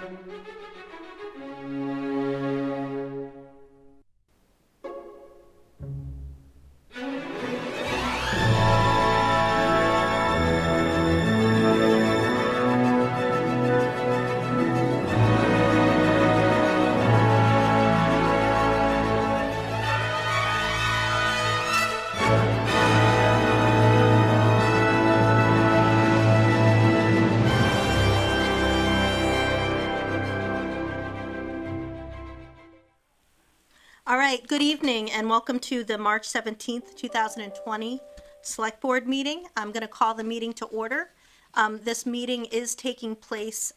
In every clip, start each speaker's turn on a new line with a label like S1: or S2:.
S1: All right, good evening and welcome to the March 17th, 2020 Select Board meeting. I'm going to call the meeting to order. This meeting is taking place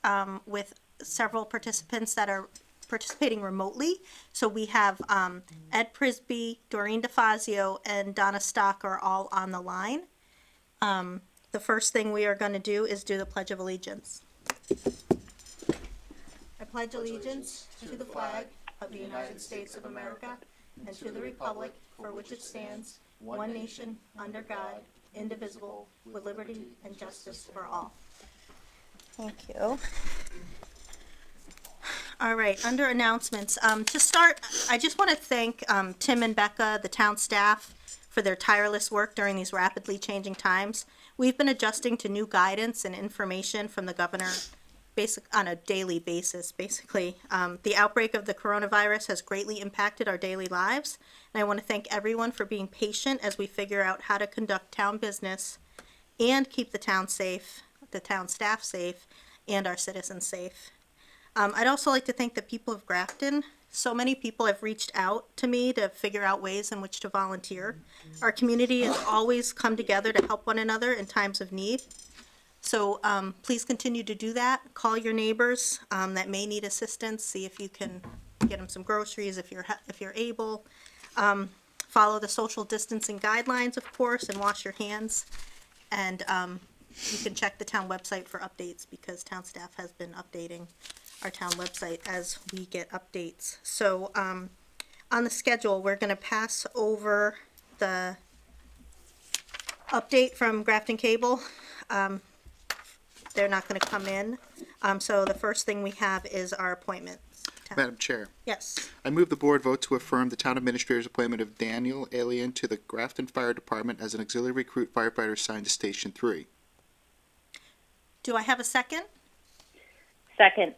S1: with several participants that are participating remotely. So we have Ed Prisby, Doreen DeFazio, and Donna Stock are all on the line. The first thing we are going to do is do the Pledge of Allegiance. I pledge allegiance to the flag of the United States of America and to the republic for which it stands, one nation, under God, indivisible, with liberty and justice for all. Thank you. All right, under announcements, to start, I just want to thank Tim and Becca, the town staff, for their tireless work during these rapidly changing times. We've been adjusting to new guidance and information from the governor on a daily basis, basically. The outbreak of the coronavirus has greatly impacted our daily lives, and I want to thank everyone for being patient as we figure out how to conduct town business and keep the town safe, the town staff safe, and our citizens safe. I'd also like to thank the people of Grafton. So many people have reached out to me to figure out ways in which to volunteer. Our community has always come together to help one another in times of need. So please continue to do that. Call your neighbors that may need assistance. See if you can get them some groceries if you're able. Follow the social distancing guidelines, of course, and wash your hands. And you can check the town website for updates because town staff has been updating our town website as we get updates. So on the schedule, we're going to pass over the update from Grafton Cable. They're not going to come in. So the first thing we have is our appointments.
S2: Madam Chair,
S1: Yes.
S2: I move the board vote to affirm the town administrator's appointment of Daniel Alien to the Grafton Fire Department as an auxiliary recruit firefighter assigned to Station 3.
S1: Do I have a second?
S3: Second.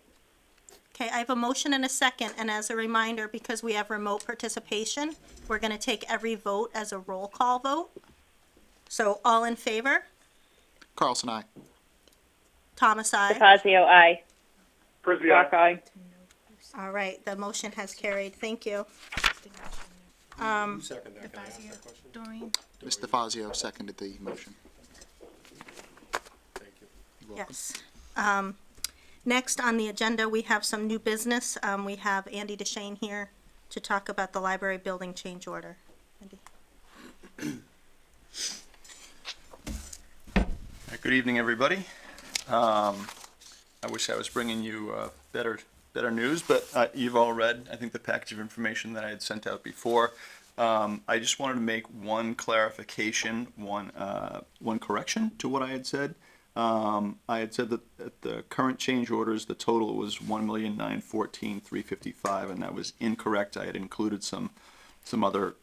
S1: Okay, I have a motion and a second, and as a reminder, because we have remote participation, we're going to take every vote as a roll call vote. So all in favor?
S2: Carlson, aye.
S1: Thomas, aye.
S3: DeFazio, aye.
S4: Frisbee,
S3: Stock, aye.
S1: All right, the motion has carried. Thank you. Doreen?
S2: Ms. DeFazio seconded the motion.
S1: Yes. Next on the agenda, we have some new business. We have Andy DeShane here to talk about the library building change order. Andy?
S5: Good evening, everybody. I wish I was bringing you better news, but you've all read, I think, the package of information that I had sent out before. I just wanted to make one clarification, one correction to what I had said. I had said that at the current change orders, the total was $1,914,355, and that was incorrect. I had included some other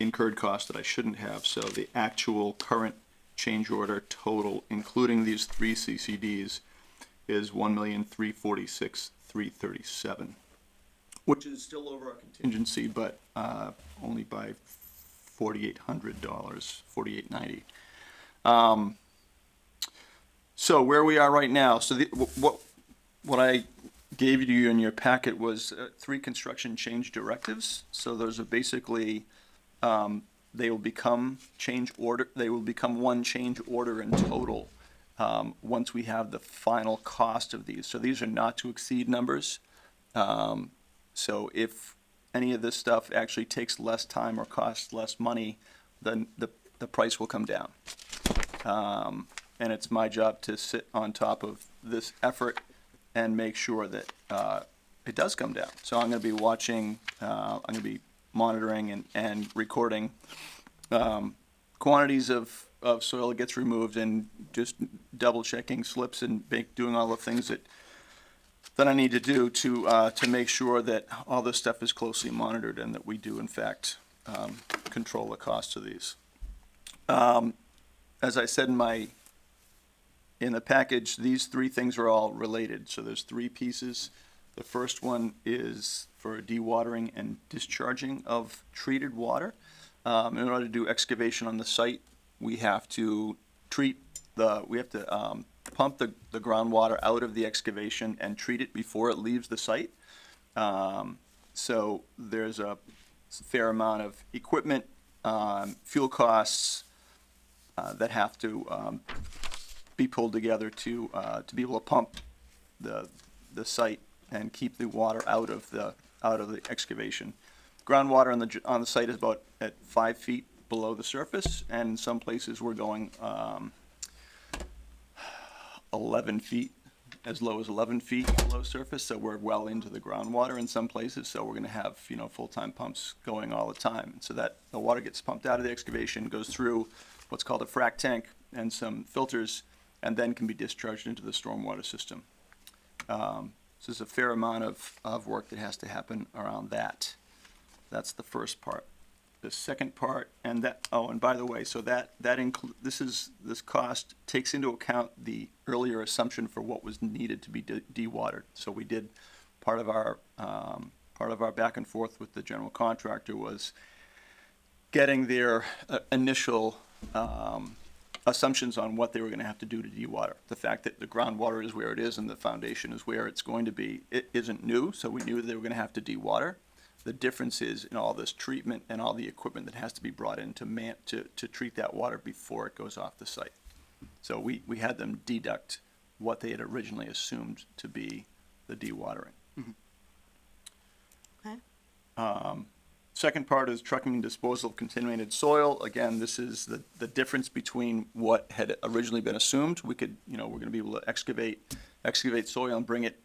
S5: incurred costs that I shouldn't have. So the actual current change order total, including these three CCDs, is $1,346,337, which is still over our contingency, but only by $4,800, $4,890. So where we are right now. So what I gave you in your packet was three construction change directives. So those are basically they will become change order. They will become one change order in total once we have the final cost of these. So these are not to exceed numbers. So if any of this stuff actually takes less time or costs less money, then the price will come down. And it's my job to sit on top of this effort and make sure that it does come down. So I'm going to be watching, I'm going to be monitoring and recording quantities of soil that gets removed and just double checking slips and doing all the things that that I need to do to make sure that all this stuff is closely monitored and that we do in fact control the cost of these. As I said in the package, these three things are all related. So there's three pieces. The first one is for dewatering and discharging of treated water. In order to do excavation on the site, we have to pump the groundwater out of the excavation and treat it before it leaves the site. So there's a fair amount of equipment, fuel costs that have to be pulled together to be able to pump the site and keep the water out of the excavation. Groundwater on the site is about at 5 feet below the surface, and in some places we're going 11 feet, as low as 11 feet below surface. So we're well into the groundwater in some places. So we're going to have full-time pumps going all the time, so that the water gets pumped out of the excavation, goes through what's called a frac tank and some filters, and then can be discharged into the stormwater system. So there's a fair amount of work that has to happen around that. That's the first part. The second part, and by the way, so this cost takes into account the earlier assumption for what was needed to be dewatered. So we did part of our back and forth with the general contractor was getting their initial assumptions on what they were going to have to do to dewater. The fact that the groundwater is where it is and the foundation is where it's going to be, it isn't new, so we knew they were going to have to dewater. The difference is in all this treatment and all the equipment that has to be brought in to treat that water before it goes off the site. So we had them deduct what they had originally assumed to be the dewatering.
S1: Okay.
S5: Second part is trucking and disposal of contaminated soil. Again, this is the difference between what had originally been assumed. We're going to be able to excavate soil and bring it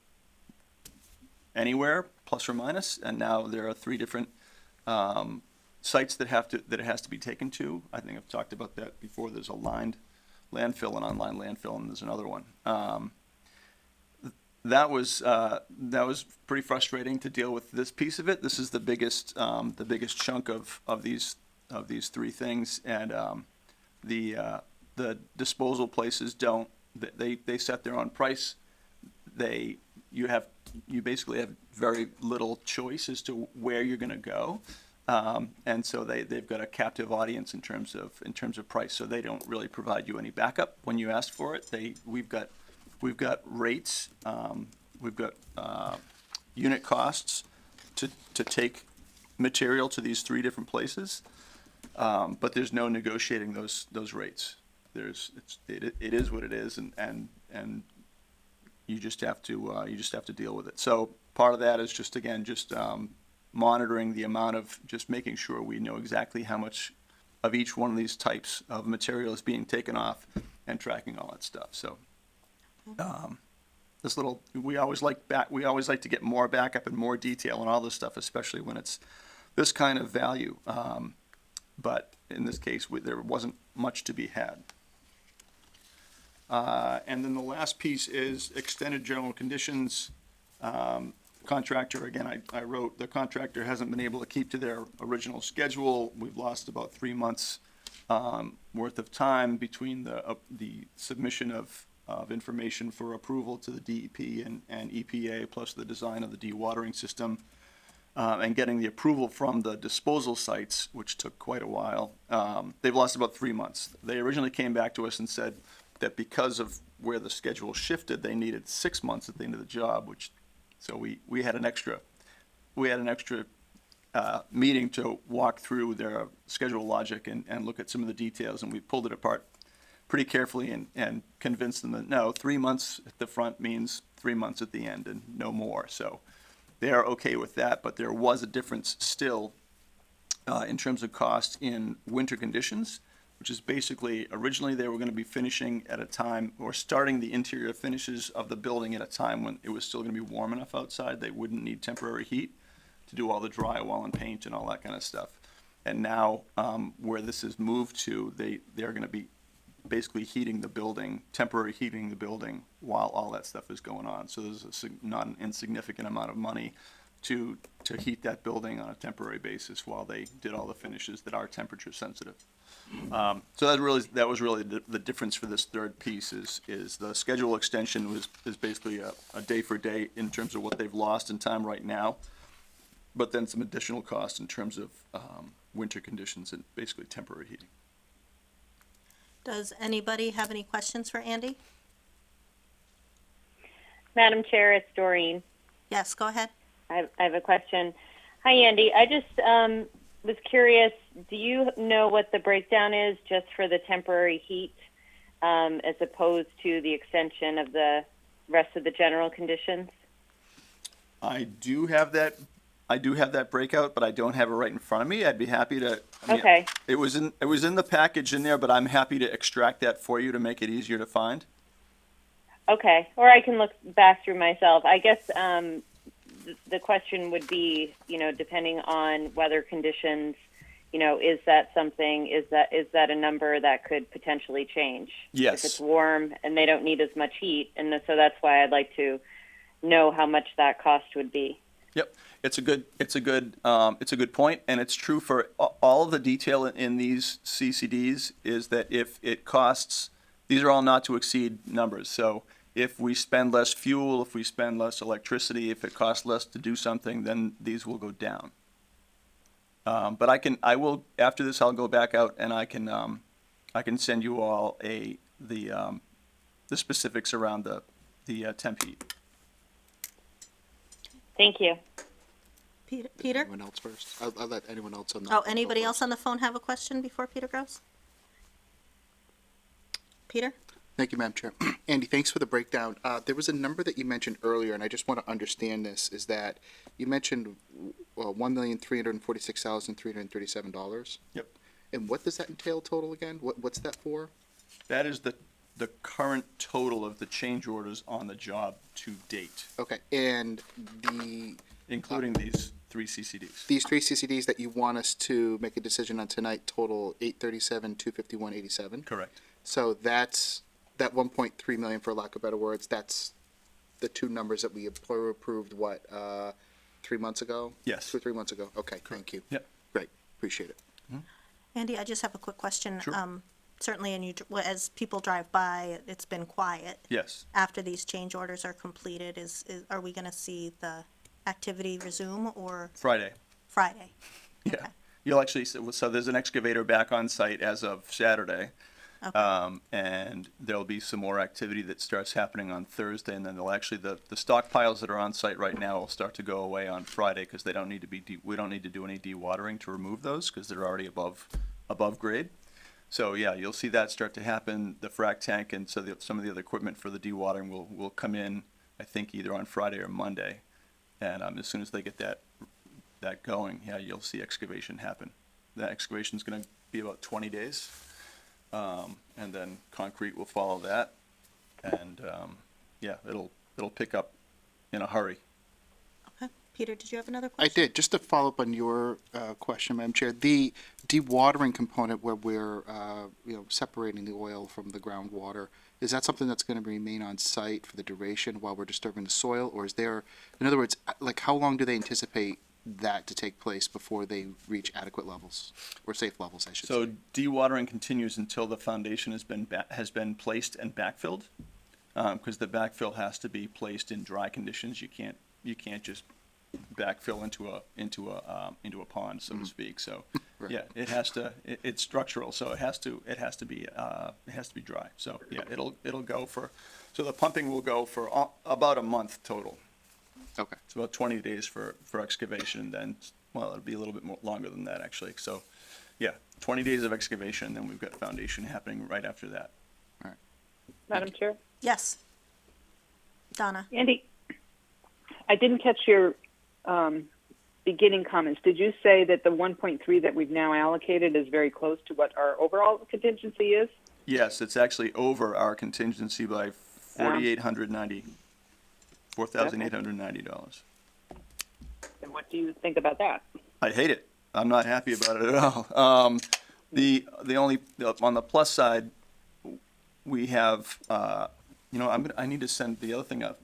S5: anywhere, plus or minus. And now there are 3 different sites that it has to be taken to. I think I've talked about that before. There's a lined landfill, an unlined landfill, and there's another one. That was pretty frustrating to deal with this piece of it. This is the biggest chunk of these 3 things, and the disposal places don't. They set their own price. You basically have very little choice as to where you're going to go, and so they've got a captive audience in terms of price. So they don't really provide you any backup when you ask for it. We've got rates, we've got unit costs to take material to these 3 different places, but there's no negotiating those rates. It is what it is, and you just have to deal with it. So part of that is just monitoring the amount of, just making sure we know exactly how much of each one of these types of material is being taken off, and tracking all that stuff. So. We always like to get more backup and more detail and all this stuff, especially when it's this kind of value. But in this case, there wasn't much to be had. And then the last piece is extended general conditions. Contractor, again, I wrote, the contractor hasn't been able to keep to their original schedule. We've lost about 3 months worth of time between the submission of information for approval to the DEP and EPA, plus the design of the dewatering system, and getting the approval from the disposal sites, which took quite a while. They've lost about 3 months. They originally came back to us and said that because of where the schedule shifted, they needed 6 months at the end of the job, so we had an extra meeting to walk through their schedule logic and look at some of the details, and we pulled it apart pretty carefully and convinced them that no, 3 months at the front means 3 months at the end and no more. So they are okay with that, but there was a difference still in terms of cost in winter conditions, which is basically originally they were going to be finishing at a time, or starting the interior finishes of the building at a time when it was still going to be warm enough outside. They wouldn't need temporary heat to do all the drywall and paint and all that kind of stuff. And now where this is moved to, they're going to be basically heating the building, temporary heating the building while all that stuff is going on. So there's not an insignificant amount of money to heat that building on a temporary basis while they did all the finishes that are temperature sensitive. So that was really the difference for this third piece is the schedule extension is basically a day for day in terms of what they've lost in time right now, but then some additional cost in terms of winter conditions and basically temporary heating.
S1: Does anybody have any questions for Andy?
S3: Madam Chair, it's Doreen.
S1: Yes, go ahead.
S3: I have a question. Hi, Andy. I just was curious, do you know what the breakdown is just for the temporary heat as opposed to the extension of the rest of the general conditions?
S5: I do have that breakout, but I don't have it right in front of me. I'd be happy to.
S3: Okay.
S5: It was in the package in there, but I'm happy to extract that for you to make it easier to find.
S3: Okay. Or I can look back through myself. I guess the question would be, depending on weather conditions, is that a number that could potentially change?
S5: Yes.
S3: If it's warm and they don't need as much heat, and so that's why I'd like to know how much that cost would be.
S5: Yep, it's a good point, and it's true for all of the detail in these CCDs is that if it costs, these are all not to exceed numbers. So if we spend less fuel, if we spend less electricity, if it costs less to do something, then these will go down. But I will after this, I'll go back out and I can send you all the specifics around the temp heat.
S3: Thank you.
S1: Peter?
S2: Anyone else first? I'll let anyone else on the.
S1: Oh, anybody else on the phone have a question before Peter goes? Peter?
S2: Thank you, Madam Chair. Andy, thanks for the breakdown. There was a number that you mentioned earlier, and I just want to understand this, is that you mentioned $1,346,337.
S5: Yep.
S2: And what does that entail total again? What's that for?
S5: That is the current total of the change orders on the job to date,
S2: Okay, and
S5: including these three CCDs.
S2: these three CCDs that you want us to make a decision on tonight total 837, 251, 87.
S5: Correct.
S2: So that's that 1.3 million, for lack of better words. That's the two numbers that we approved. 3 months ago?
S5: Yes.
S2: 2 or 3 months ago. Okay, thank you.
S5: Yep.
S2: Great, appreciate it.
S1: Andy, I just have a quick question.
S5: Sure.
S1: Certainly, as people drive by, it's been quiet.
S5: Yes.
S1: After these change orders are completed, are we going to see the activity resume or
S5: Friday.
S1: Friday?
S5: Yeah.
S1: Okay.
S5: You'll actually, so there's an excavator back on site as of Saturday.
S1: Okay.
S5: And there'll be some more activity that starts happening on Thursday, and then they'll actually, the stockpiles that are on site right now will start to go away on Friday because they don't need to be, we don't need to do any dewatering to remove those because they're already above grade. So yeah, you'll see that start to happen. The frac tank and so some of the other equipment for the dewatering will come in, I think, either on Friday or Monday. And as soon as they get that going, yeah, you'll see excavation happen. That excavation is going to be about 20 days. And then concrete will follow that. And yeah, it'll pick up in a hurry.
S1: Okay. Peter, did you have another
S2: I
S1: question?
S2: did. Just to follow up on your question, Madam Chair, the dewatering component where we're separating the oil from the groundwater, is that something that's going to remain on site for the duration while we're disturbing the soil, or is there, in other words, like how long do they anticipate that to take place before they reach adequate levels or safe levels, I should
S5: So
S2: say?
S5: dewatering continues until the foundation has been placed and backfilled, because the backfill has to be placed in dry conditions. You can't just backfill into a pond, so to speak. So
S2: Right.
S5: yeah, it's structural, so it has to be dry. So yeah, it'll go for, so the pumping will go for about a month total.
S2: Okay.
S5: It's about 20 days for excavation, then, well, it'll be a little bit more longer than that, actually. So, yeah, 20 days of excavation, and then we've got foundation happening right after that.
S4: Madam Chair?
S1: Yes. Donna?
S4: Andy, I didn't catch your beginning comments. Did you say that the 1.3 that we've now allocated is very close to what our overall contingency is?
S5: Yes, it's actually over our contingency by $4,890.
S4: And what do you think about that?
S5: I hate it. I'm not happy about it at all. The only, on the plus side, we have, I need to send the other thing up.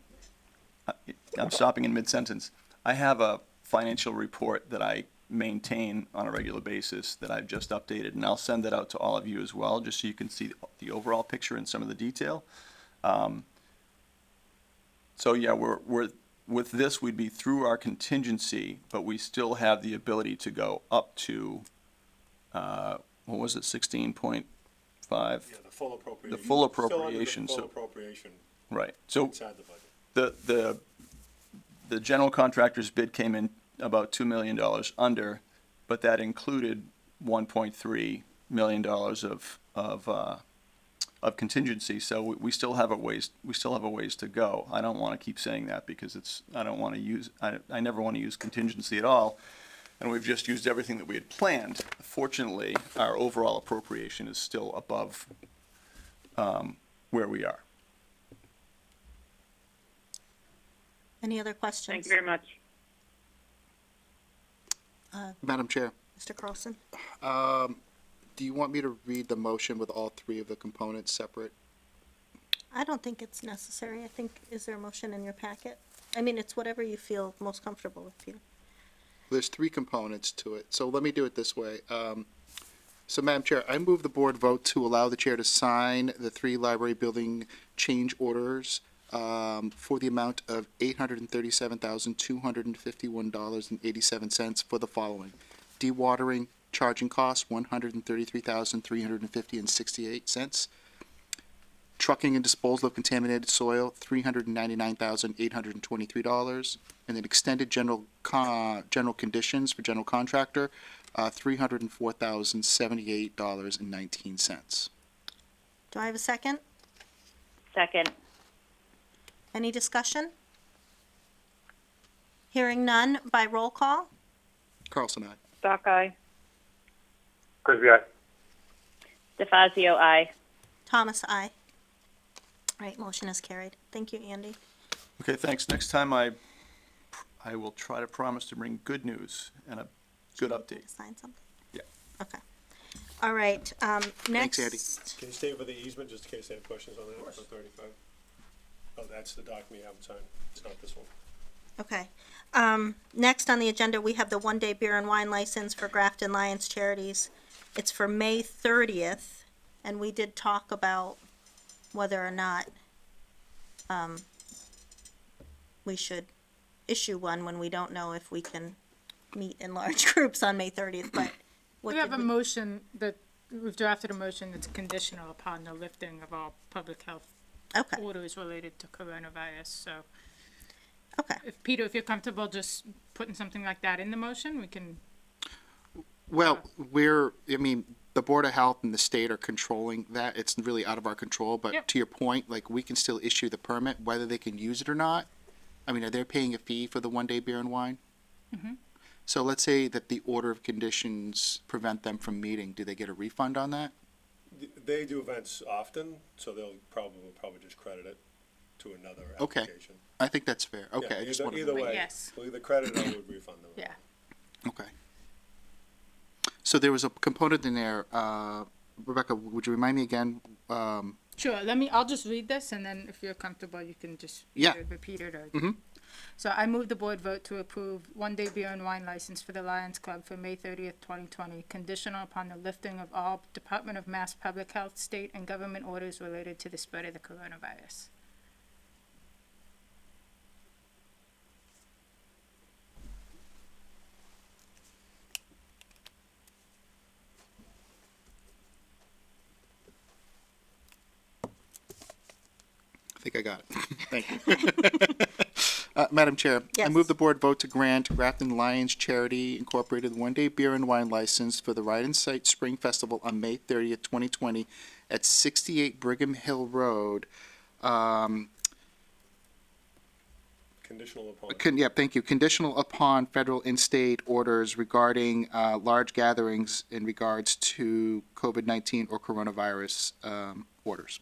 S5: I'm stopping in mid-sentence. I have a financial report that I maintain on a regular basis that I've just updated, and I'll send that out to all of you as well, just so you can see the overall picture and some of the detail. So yeah, we're with this, we'd be through our contingency, but we still have the ability to go up to, what was it, 16.5?
S6: Yeah, the full appropriation.
S5: The full
S6: Still under the
S5: appropriation,
S6: full
S5: so-
S6: appropriation
S5: Right. So
S6: inside the budget.
S5: the general contractor's bid came in about $2 million under, but that included $1.3 million of contingency. So we still have a ways to go. I don't want to keep saying that because I never want to use contingency at all. And we've just used everything that we had planned. Fortunately, our overall appropriation is still above where we are.
S1: Any other questions?
S4: Thank you very much.
S2: Madam Chair,
S1: Mr. Carlson?
S2: do you want me to read the motion with all three of the components separate?
S1: I don't think it's necessary. I think, is there a motion in your packet? I mean, it's whatever you feel most comfortable with, Peter.
S2: There's three components to it, so let me do it this way. So Madam Chair, I move the board vote to allow the chair to sign the three library building change orders for the amount of $837,251.87 for the following: dewatering charging costs $133,350.68. Trucking and disposal of contaminated soil $399,823, and then extended general conditions for general contractor $304,078.19.
S1: Do I have a second?
S3: Second.
S1: Any discussion? Hearing none, by roll call?
S2: Carlson, aye.
S4: Stock eye.
S7: Frisbee, aye.
S3: DeFazio, aye.
S1: Thomas, aye. All right, motion is carried. Thank you, Andy.
S5: Okay, thanks. Next time I will try to promise to bring good news and a good update.
S1: Sign something?
S5: Yeah.
S1: Okay. All right, next.
S2: Andy.
S6: Can you stay for the easement, just in case they have questions on that, for 35? Oh, that's the document you haven't signed, it's not this one.
S1: Okay. Next on the agenda, we have the one-day beer and wine license for Grafton Lions Charities. It's for May 30th, and we did talk about whether or not we should issue one when we don't know if we can meet in large groups on May 30th, but what
S8: We have
S1: did
S8: a motion that, we've drafted a motion that's conditional upon the lifting of all public health
S1: Okay,
S8: orders related to coronavirus, so
S1: okay.
S8: if you're comfortable just putting something like that in the motion, we can,
S2: Well, the Board of Health and the state are controlling that. It's really out of our control, but
S8: Yep.
S2: to your point, like, we can still issue the permit, whether they can use it or not. I mean, are they paying a fee for the one-day beer and wine?
S8: Mhm.
S2: So let's say that the order of conditions prevent them from meeting, do they get a refund on that?
S6: They do events often, so they'll probably just credit it to another
S2: Okay.
S6: application.
S2: I think that's fair.
S6: Yeah,
S2: Okay, I just wanted to
S6: either
S2: make-
S6: way,
S8: Yes.
S6: we'll either credit or we'll refund them.
S8: yeah.
S2: Okay. So there was a component in there, Rebecca, would you remind me again?
S8: Sure, I'll just read this, and then if you're comfortable, you can just
S2: Yeah.
S8: either repeat it or.
S2: Mhm.
S8: So I move the board vote to approve one-day beer and wine license for the Lions Club for May 30th, 2020, conditional upon the lifting of all Department of Mass Public Health, state, and government orders related to the spread of the coronavirus.
S2: I think I got it. Thank you. Madam Chair, I
S1: Yes.
S2: move the board vote to grant Grafton Lions Charity Incorporated one-day beer and wine license for the Ride and Sight Spring Festival on May 30th, 2020 at 68 Brigham Hill Road.
S6: Conditional upon.
S2: Thank you. Conditional upon federal and state orders regarding large gatherings in regards to COVID-19 or coronavirus orders.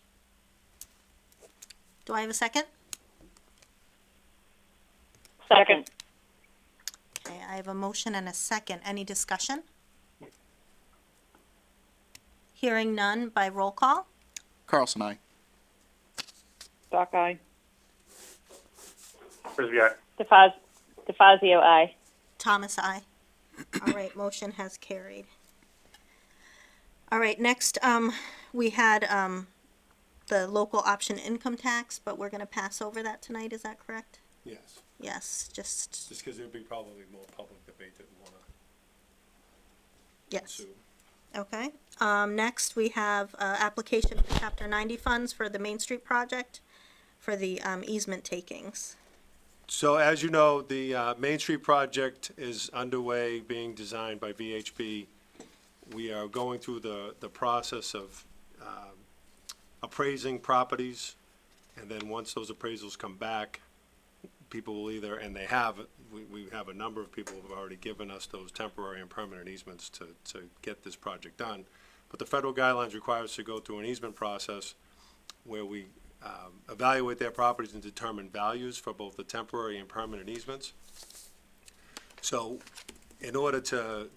S1: Do I have a second?
S3: Second.
S1: Okay, I have a motion and a second. Any discussion? Hearing none, by roll call?
S2: Carlson, aye.
S4: Stock eye.
S7: Frisbee, aye.
S3: DeFazio, aye.
S1: Thomas, I. All right, motion has carried. All right, next, we had, the local option income tax, but we're gonna pass over that tonight, is that correct?
S6: Yes,
S1: Yes, just,
S6: just because there'd be probably more public debate that we wanna
S1: yes,
S6: pursue.
S1: okay. Next, we have, application for chapter 90 funds for the Main Street project for the, easement takings.
S6: So as you know, the Main Street project is underway, being designed by VHB. We are going through the process of appraising properties, and then once those appraisals come back, people will either, and they have, we have a number of people who have already given us those temporary and permanent easements to get this project done. But the federal guidelines require us to go through an easement process where we evaluate their properties and determine values for both the temporary and permanent easements. So in order to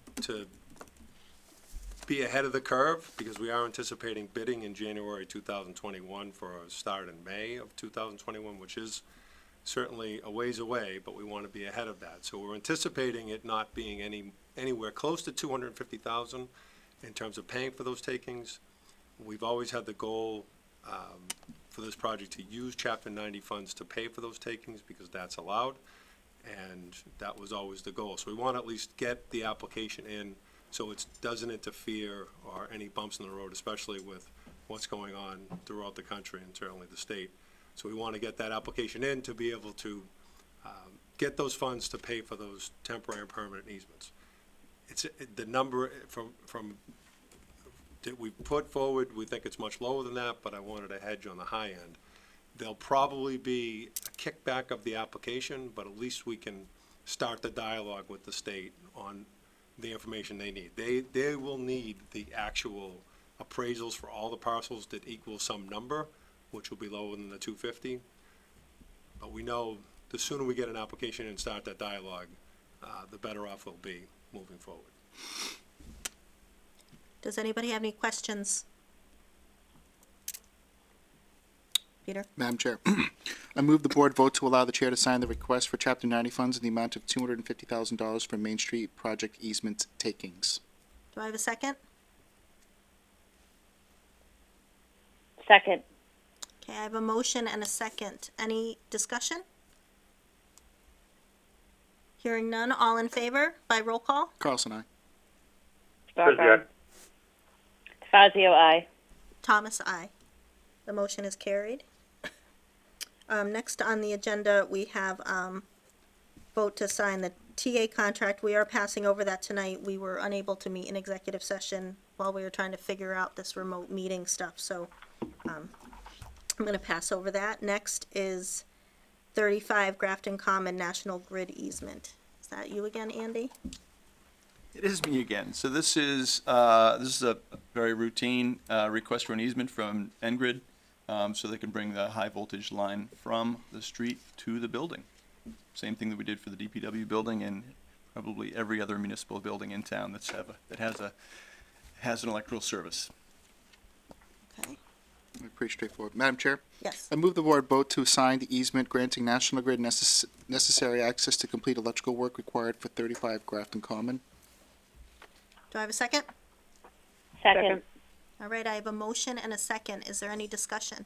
S6: be ahead of the curve, because we are anticipating bidding in January 2021 for a start in May of 2021, which is certainly a ways away, but we want to be ahead of that. So we're anticipating it not being anywhere close to 250,000 in terms of paying for those takings. We've always had the goal for this project to use Chapter 90 funds to pay for those takings because that's allowed, and that was always the goal. So we want to at least get the application in so it doesn't interfere or any bumps in the road, especially with what's going on throughout the country and certainly the state. So we want to get that application in to be able to get those funds to pay for those temporary and permanent easements. It's the number from that we put forward, we think it's much lower than that, but I wanted to hedge on the high end. There'll probably be a kickback of the application, but at least we can start the dialogue with the state on the information they need. They will need the actual appraisals for all the parcels that equal some number, which will be lower than the 250. But we know the sooner we get an application and start that dialogue, the better off we'll be moving forward.
S1: Does anybody have any questions? Peter?
S2: Madam Chair, I move the board vote to allow the chair to sign the request for Chapter 90 funds in the amount of $250,000 for Main Street project easement takings.
S1: Do I have a second?
S3: Second.
S1: Okay, I have a motion and a second. Any discussion? Hearing none, all in favor by roll call?
S2: Carlson, aye.
S4: Stock
S7: Frisbee,
S4: eye.
S7: aye.
S3: DeFazio, aye.
S1: Thomas, aye. The motion is carried. Next on the agenda, we have, vote to sign the TA contract. We are passing over that tonight. We were unable to meet in executive session while we were trying to figure out this remote meeting stuff, so, I'm gonna pass over that. Next is 35 Grafton Common National Grid easement. Is that you again, Andy?
S5: It is me again. So this is a very routine request for an easement from Engrid, so they can bring the high voltage line from the street to the building. Same thing that we did for the DPW building and probably every other municipal building in town that has an electrical service.
S1: Okay,
S2: Pretty straightforward. Madam Chair,
S1: yes.
S2: I move the board vote to sign the easement granting National Grid necessary access to complete electrical work required for 35 Grafton Common.
S1: Do I have a second?
S3: Second.
S1: All right, I have a motion and a second. Is there any discussion?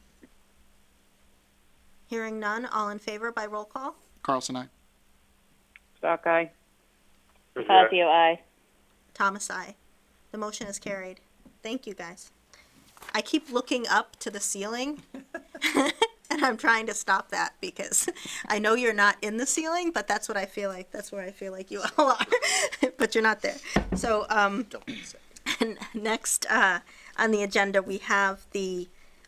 S1: Hearing none, all in favor by roll call?
S2: Carlson, aye.
S4: Stock eye.
S7: Frisbee, aye.
S3: DeFazio, aye.
S1: Thomas, aye. The motion is carried. Thank you, guys. I keep looking up to the ceiling, and I'm trying to stop that because I know you're not in the ceiling, but that's what I feel like. That's where I feel like you all are, but you're not there. So, next on the agenda, we have the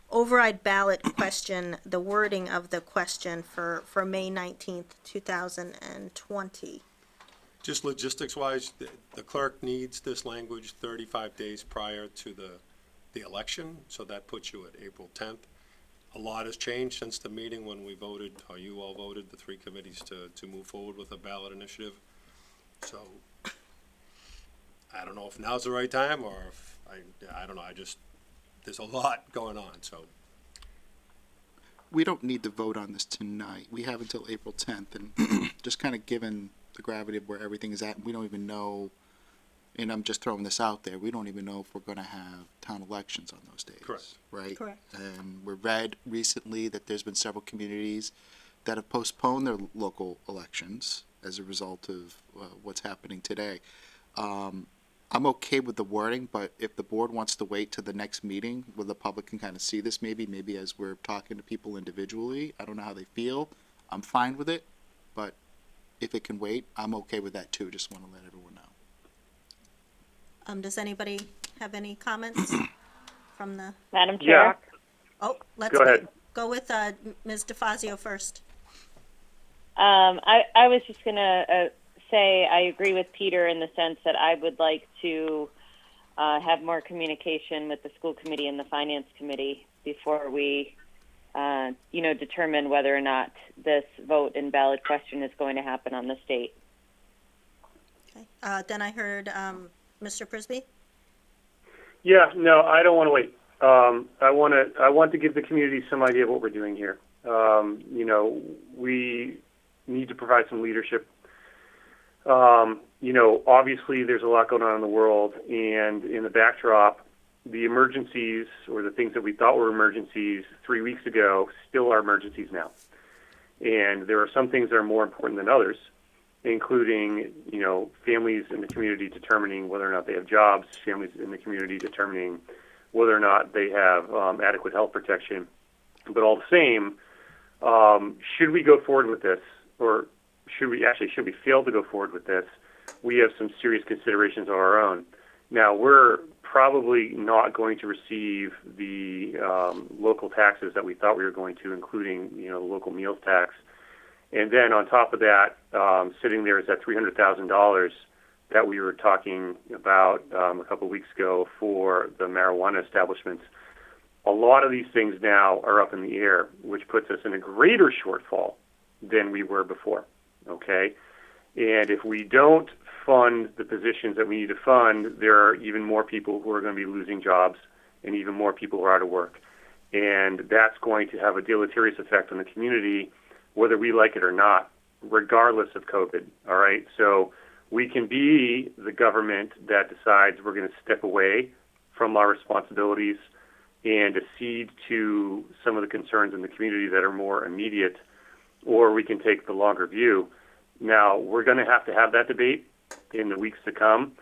S1: override ballot question, the wording of the question for May 19th, 2020.
S6: Just logistics-wise, the clerk needs this language 35 days prior to the election, so that puts you at April 10th. A lot has changed since the meeting when we voted, or you all voted, the three committees to move forward with a ballot initiative. So, I don't know if now's the right time, or if, I don't know, there's a lot going on, so.
S2: we don't need to vote on this tonight. We have until April 10th, and just kind of given the gravity of where everything is at, we don't even know, and I'm just throwing this out there, we don't even know if we're going to have town elections on those days.
S6: Correct.
S2: Right?
S1: Correct.
S2: And we read recently that there's been several communities that have postponed their local elections as a result of what's happening today. I'm okay with the wording, but if the board wants to wait to the next meeting where the public can kind of see this, maybe as we're talking to people individually, I don't know how they feel. I'm fine with it, but if it can wait, I'm okay with that too. Just want to let everyone know.
S1: Does anybody have any comments from the,
S3: Madam Chair?
S1: oh, let's
S7: Go ahead.
S1: go with, Ms. DeFazio first.
S3: I was just going to say I agree with Peter in the sense that I would like to have more communication with the school committee and the finance committee before we, determine whether or not this vote and ballot question is going to happen on the state.
S1: Okay. Then I heard, Mr. Prisby.
S7: Yeah, no, I don't want to wait. I want to give the community some idea of what we're doing here. We need to provide some leadership. Obviously there's a lot going on in the world, and in the backdrop, the emergencies or the things that we thought were emergencies 3 weeks ago still are emergencies now. And there are some things that are more important than others, including, families in the community determining whether or not they have jobs, families in the community determining whether or not they have adequate health protection. But all the same, should we go forward with this, or should we fail to go forward with this, we have some serious considerations of our own. Now, we're probably not going to receive the local taxes that we thought we were going to, including, the local meals tax. And then on top of that, sitting there is that $300,000 that we were talking about a couple of weeks ago for the marijuana establishments. A lot of these things now are up in the air, which puts us in a greater shortfall than we were before, okay? And if we don't fund the positions that we need to fund, there are even more people who are going to be losing jobs and even more people who are out of work. And that's going to have a deleterious effect on the community, whether we like it or not, regardless of COVID, all right? So we can be the government that decides we're going to step away from our responsibilities and accede to some of the concerns in the community that are more immediate, or we can take the longer view. Now, we're going to have that debate in the weeks to come,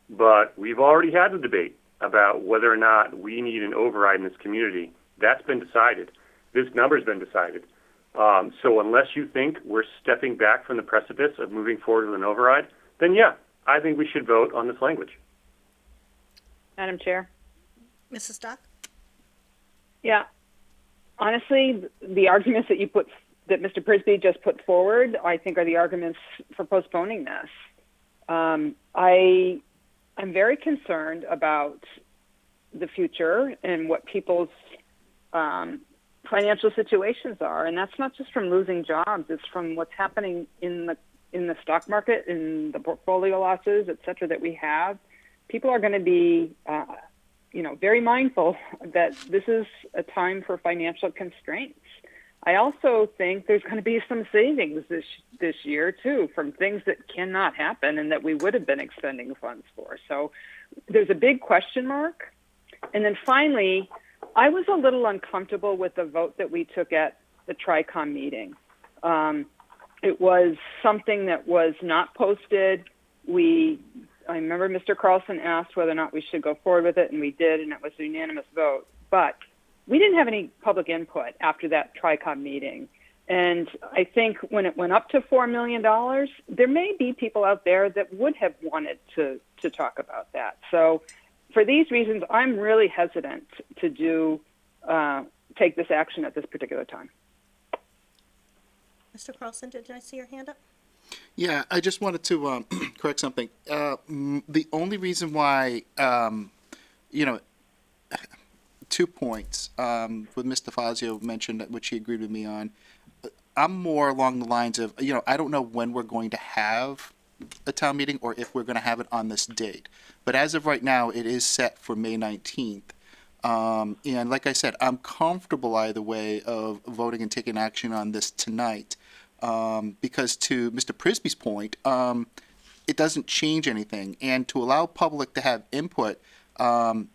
S7: but we've already had the debate about whether or not we need an override in this community. That's been decided. This number's been decided. So unless you think we're stepping back from the precipice of moving forward with an override, then yeah, I think we should vote on this language.
S4: Madam Chair?
S1: Mrs. Stock?
S4: Yeah. Honestly, the arguments that Mr. Prisby just put forward, I think are the arguments for postponing this. I'm very concerned about the future and what people's financial situations are, and that's not just from losing jobs; it's from what's happening in the stock market, in the portfolio losses, et cetera, that we have. People are going to be, very mindful that this is a time for financial constraints. I also think there's going to be some savings this year, too, from things that cannot happen and that we would have been expending funds for. So there's a big question mark. And then finally, I was a little uncomfortable with the vote that we took at the TRICOM meeting. It was something that was not posted. I remember Mr. Carlson asked whether or not we should go forward with it, and we did, and it was a unanimous vote. But we didn't have any public input after that TRICOM meeting. And I think when it went up to $4 million, there may be people out there that would have wanted to talk about that. So for these reasons, I'm really hesitant to take this action at this particular time.
S1: Mr. Carlson, did I see your hand up?
S2: Yeah, I just wanted to correct something. The only reason why, 2 points. What Ms. DeFazio mentioned, which she agreed with me on. I'm more along the lines of, I don't know when we're going to have a town meeting or if we're going to have it on this date. But as of right now, it is set for May 19th. And like I said, I'm comfortable either way of voting and taking action on this tonight. Because to Mr. Prisby's point, it doesn't change anything. And to allow public to have input,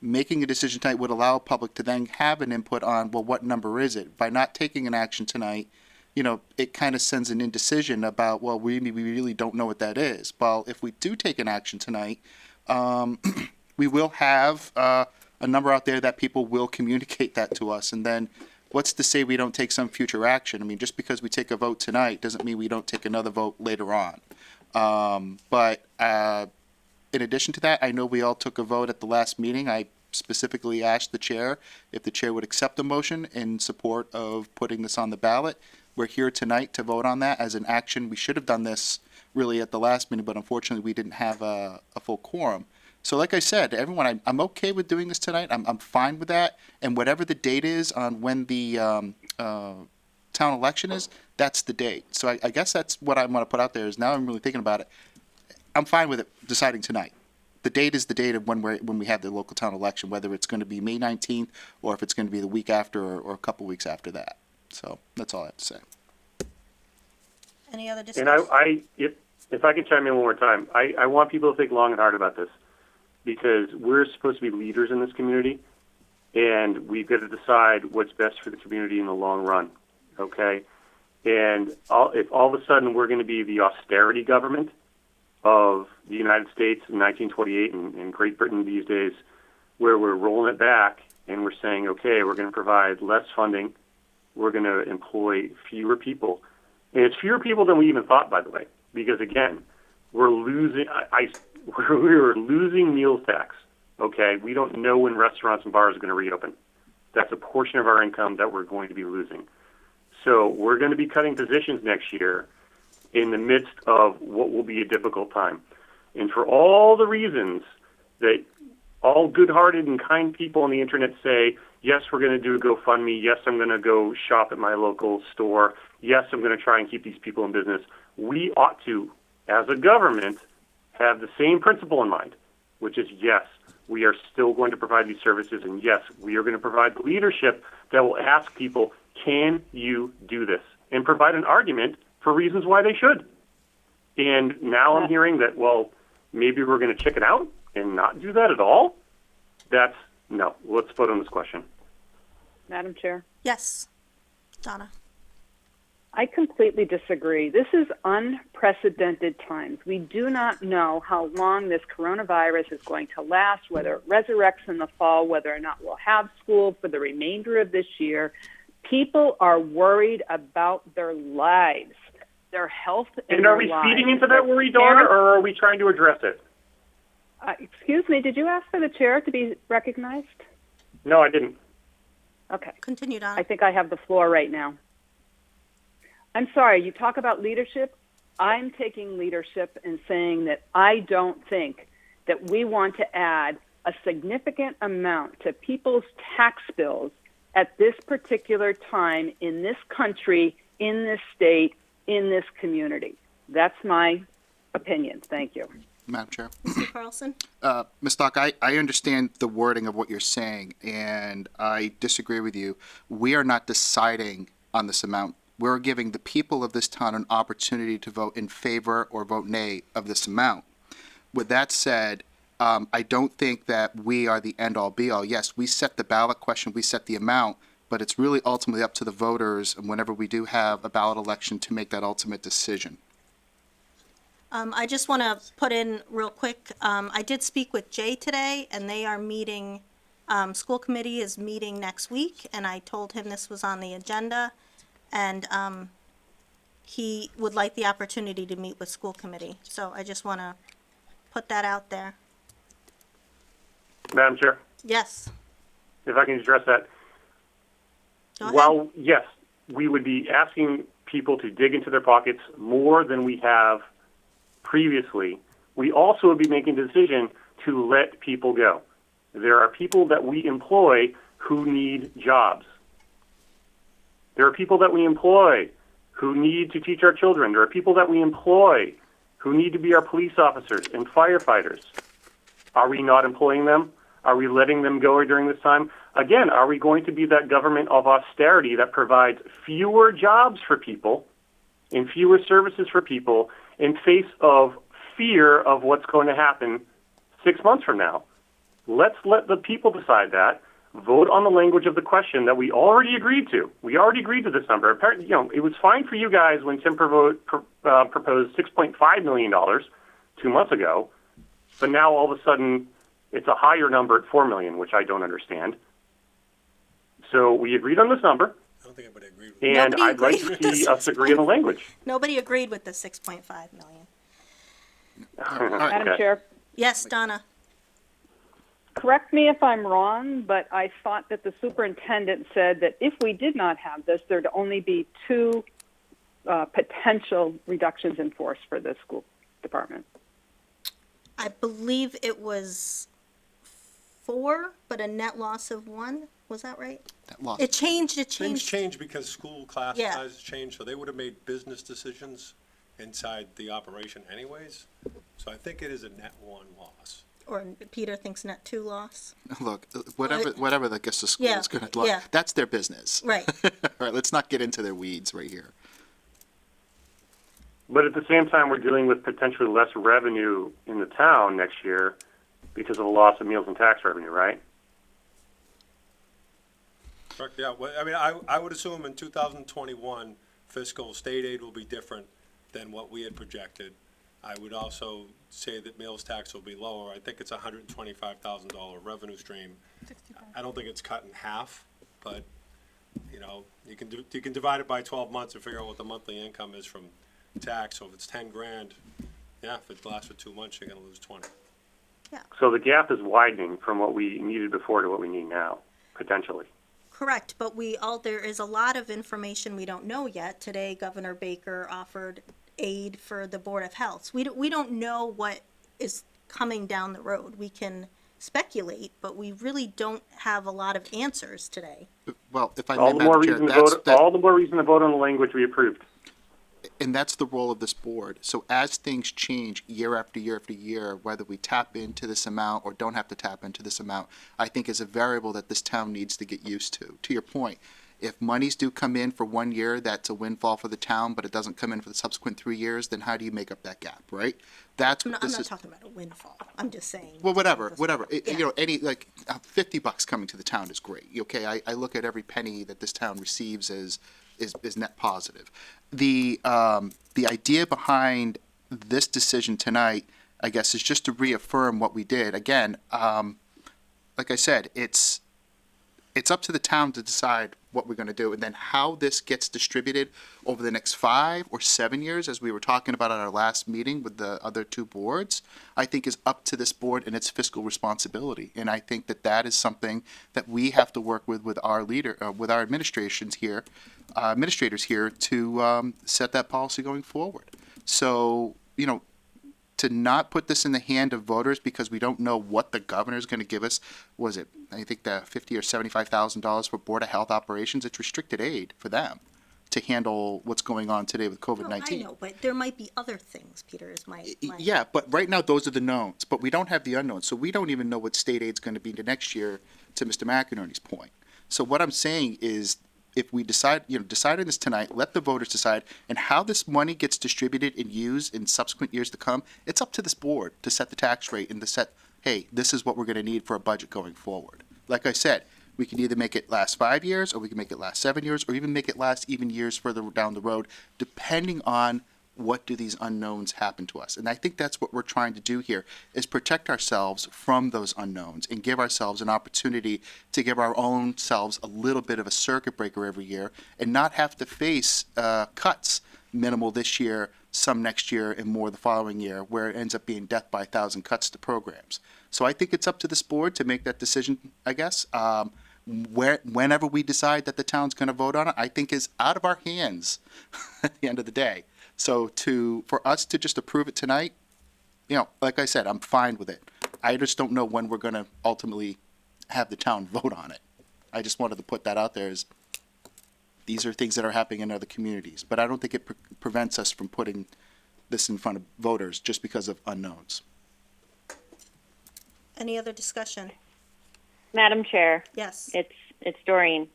S2: making a decision tonight would allow public to then have an input on, well, what number is it? By not taking an action tonight, it kind of sends an indecision about, well, we really don't know what that is. Well, if we do take an action tonight, we will have a number out there that people will communicate that to us. And then what's to say we don't take some future action? I mean, just because we take a vote tonight doesn't mean we don't take another vote later on. But in addition to that, I know we all took a vote at the last meeting. I specifically asked the chair if the chair would accept the motion in support of putting this on the ballot. We're here tonight to vote on that as an action. We should have done this really at the last meeting, but unfortunately we didn't have a full quorum. So like I said, everyone, I'm okay with doing this tonight. I'm fine with that. And whatever the date is on when the town election is, that's the date. So I guess that's what I want to put out there is now I'm really thinking about it. I'm fine with it deciding tonight. The date is the date of when we have the local town election, whether it's going to be May 19th or if it's going to be the week after or a couple weeks after that. So that's all I have to say.
S1: Any other discussion?
S7: And if I can chime in one more time, I want people to think long and hard about this because we're supposed to be leaders in this community, and we've got to decide what's best for the community in the long run, okay? And if all of a sudden we're going to be the austerity government of the United States in 1928 and Great Britain these days, where we're rolling it back and we're saying, okay, we're going to provide less funding, we're going to employ fewer people. And it's fewer people than we even thought, by the way, because again, we're losing. We're losing meals tax. Okay, we don't know when restaurants and bars are going to reopen. That's a portion of our income that we're going to be losing. So we're going to be cutting positions next year in the midst of what will be a difficult time. And for all the reasons that all good-hearted and kind people on the internet say, yes, we're going to do a GoFundMe. Yes, I'm going to go shop at my local store. Yes, I'm going to try and keep these people in business. We ought to, as a government, have the same principle in mind, which is, yes, we are still going to provide these services, and yes, we are going to provide the leadership that will ask people, can you do this? And provide an argument for reasons why they should. And now I'm hearing that, well, maybe we're going to chicken out and not do that at all? No. Let's vote on this question.
S4: Madam Chair?
S1: Yes. Donna?
S4: I completely disagree. This is unprecedented times. We do not know how long this coronavirus is going to last, whether it resurrects in the fall, whether or not we'll have school for the remainder of this year. People are worried about their lives, their health, and
S7: are
S4: their
S7: we
S4: lives.
S7: feeding into that worry, Donna, or are we trying to address it?
S4: Excuse me, did you ask for the chair to be recognized?
S7: No, I didn't.
S4: Okay.
S1: Continue, Donna.
S4: I think I have the floor right now. I'm sorry, you talk about leadership. I'm taking leadership and saying that I don't think that we want to add a significant amount to people's tax bills at this particular time in this country, in this state, in this community. That's my opinion. Thank you.
S2: Madam Chair.
S1: Mr. Carlson?
S2: Ms. Stock, I understand the wording of what you're saying, and I disagree with you. We are not deciding on this amount. We're giving the people of this town an opportunity to vote in favor or vote nay of this amount. With that said, I don't think that we are the end-all, be-all. Yes, we set the ballot question, we set the amount, but it's really ultimately up to the voters, and whenever we do have a ballot election, to make that ultimate decision.
S1: I just want to put in real quick, I did speak with Jay today, and they are meeting, school committee is meeting next week, and I told him this was on the agenda, and he would like the opportunity to meet with school committee. So I just want to put that out there.
S7: Madam Chair,
S1: Yes.
S7: if I can address that.
S1: Go ahead.
S7: While, yes, we would be asking people to dig into their pockets more than we have previously, we also would be making a decision to let people go. There are people that we employ who need jobs. There are people that we employ who need to teach our children. There are people that we employ who need to be our police officers and firefighters. Are we not employing them? Are we letting them go during this time? again, are we going to be that government of austerity that provides fewer jobs for people and fewer services for people in face of fear of what's going to happen 6 months from now? Let's let the people decide that. Vote on the language of the question that we already agreed to. We already agreed to this number. Apparently, it was fine for you guys when Tim proposed $6.5 million 2 months ago, but now all of a sudden it's a higher number at $4 million, which I don't understand. So we agreed on this number,
S6: I don't think anybody agreed with
S7: and
S1: Nobody
S7: I'd like
S1: agreed with
S7: to
S1: the
S7: see us agree on the language.
S1: Nobody agreed with the 6.5 million.
S4: Madam Chair,
S1: Yes, Donna?
S4: correct me if I'm wrong, but I thought that the superintendent said that if we did not have this, there'd only be 2 potential reductions in force for the school department.
S1: I believe it was 4, but a net loss of 1. Was that right?
S2: That loss.
S1: It changed.
S6: Things change because school class
S1: Yeah.
S6: sizes change, so they would have made business decisions inside the operation anyways. So I think it is a net 1 loss.
S1: Or Peter thinks net 2 loss.
S2: Look, whatever I guess the school
S1: Yeah,
S2: is going to do,
S1: yeah.
S2: that's their business.
S1: Right.
S2: All right, let's not get into their weeds right here.
S7: But at the same time, we're dealing with potentially less revenue in the town next year because of the loss of meals and tax revenue, right?
S6: Correct, yeah, well, I mean, I would assume in 2021 fiscal state aid will be different than what we had projected. I would also say that meals tax will be lower. I think it's a $125,000 revenue stream. I don't think it's cut in half, but, you can divide it by 12 months and figure out what the monthly income is from tax. So if it's 10 grand, yeah, if it lasts for 2 months, you're gonna lose 20.
S7: So the gap is widening from what we needed before to what we need now, potentially.
S1: Correct, but there is a lot of information we don't know yet. Today, Governor Baker offered aid for the Board of Health. We don't know what is coming down the road. We can speculate, but we really don't have a lot of answers today.
S2: Well, if I may,
S7: All the more
S2: Madam Chair,
S7: reason to vote. All the more reason to vote on the language we approved.
S2: and that's the role of this board. So as things change year after year after year, whether we tap into this amount or don't have to tap into this amount, I think is a variable that this town needs to get used to. To your point, if monies do come in for 1 year, that's a windfall for the town, but it doesn't come in for the subsequent 3 years, then how do you make up that gap, right? That's
S1: I'm
S2: what
S1: not
S2: this is.
S1: talking about a windfall. I'm just saying.
S2: Well, whatever.
S1: Yeah.
S2: Any $50 coming to the town is great. Okay, I look at every penny that this town receives as is net positive. The idea behind this decision tonight, I guess, is just to reaffirm what we did. Again, like I said, it's up to the town to decide what we're going to do, and then how this gets distributed over the next 5 or 7 years, as we were talking about at our last meeting with the other 2 boards, I think is up to this board and its fiscal responsibility. And I think that is something that we have to work with our with our administrators here to set that policy going forward. So, to not put this in the hand of voters because we don't know what the governor is going to give us. Was it, I think, the $50,000 or $75,000 for Board of Health operations? It's restricted aid for them to handle what's going on today with COVID-19.
S1: I know, but there might be other things, Peter, is my.
S2: Yeah, but right now those are the knowns, but we don't have the unknowns. So we don't even know what state aid's going to be next year, to Mr. McInerney's point. So what I'm saying is, if we decide on this tonight, let the voters decide, and how this money gets distributed and used in subsequent years to come, it's up to this board to set the tax rate and to set, hey, this is what we're going to need for a budget going forward. Like I said, we can either make it last 5 years, or we can make it last 7 years, or even make it last even years further down the road, depending on what do these unknowns happen to us. And I think that's what we're trying to do here, is protect ourselves from those unknowns and give ourselves an opportunity to give our own selves a little bit of a circuit breaker every year and not have to face cuts, minimal this year, some next year, and more the following year, where it ends up being death by 1,000 cuts to programs. So I think it's up to this board to make that decision, I guess. Whenever we decide that the town's going to vote on it, I think is out of our hands at the end of the day. So for us to just approve it tonight, like I said, I'm fine with it. I just don't know when we're going to ultimately have the town vote on it. I just wanted to put that out there as these are things that are happening in other communities. But I don't think it prevents us from putting this in front of voters just because of unknowns.
S1: Any other discussion?
S3: Madam Chair,
S1: Yes.
S3: it's Doreen.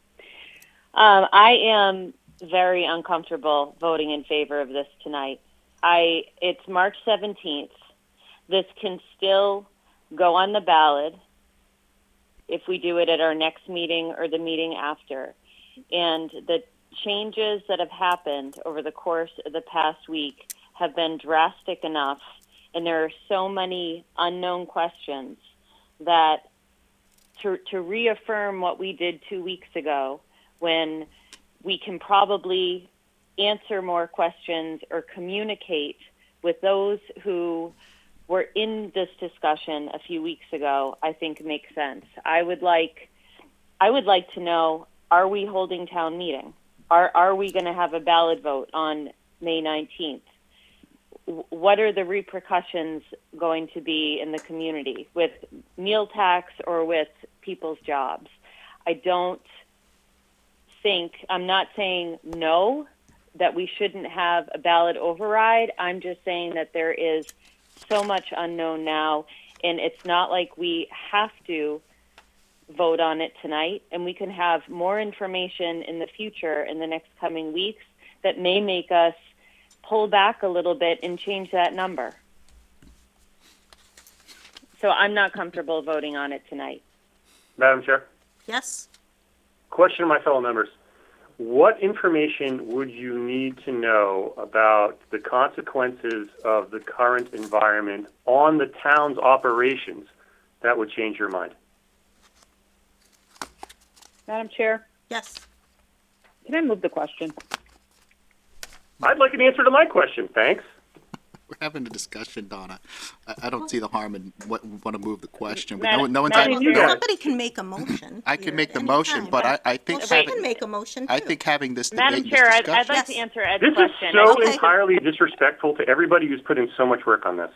S3: I am very uncomfortable voting in favor of this tonight. It's March 17th. This can still go on the ballot if we do it at our next meeting or the meeting after. And the changes that have happened over the course of the past week have been drastic enough, and there are so many unknown questions that to reaffirm what we did 2 weeks ago, when we can probably answer more questions or communicate with those who were in this discussion a few weeks ago, I think makes sense. I would like to know, are we holding town meeting? Are we going to have a ballot vote on May 19th? What are the repercussions going to be in the community with meal tax or with people's jobs? I'm not saying no, that we shouldn't have a ballot override. I'm just saying that there is so much unknown now, and it's not like we have to vote on it tonight, and we can have more information in the future in the next coming weeks that may make us pull back a little bit and change that number. So I'm not comfortable voting on it tonight.
S7: Madam Chair,
S1: Yes.
S7: question to my fellow members. What information would you need to know about the consequences of the current environment on the town's operations that would change your mind?
S4: Madam Chair,
S1: Yes.
S4: can I move the question?
S7: I'd like an answer to my question, thanks.
S2: We're having a discussion, Donna. I don't see the harm in what we want to move the question. But
S3: Madam-
S2: no one's.
S3: Madam
S7: you guys-
S1: Somebody can make a motion.
S2: I can
S1: here
S2: make the
S1: anytime,
S2: motion, but
S1: right?
S2: I think
S1: Well, she
S2: having,
S1: can make a motion
S2: I
S1: too.
S2: think having this
S3: Madam
S2: debate, and
S3: Chair,
S2: this
S3: I'd
S2: discussion.
S3: like to
S1: Yes.
S3: answer Ed's
S7: This is
S3: question.
S7: so
S1: Okay.
S7: entirely disrespectful to everybody who's put in so much work on this,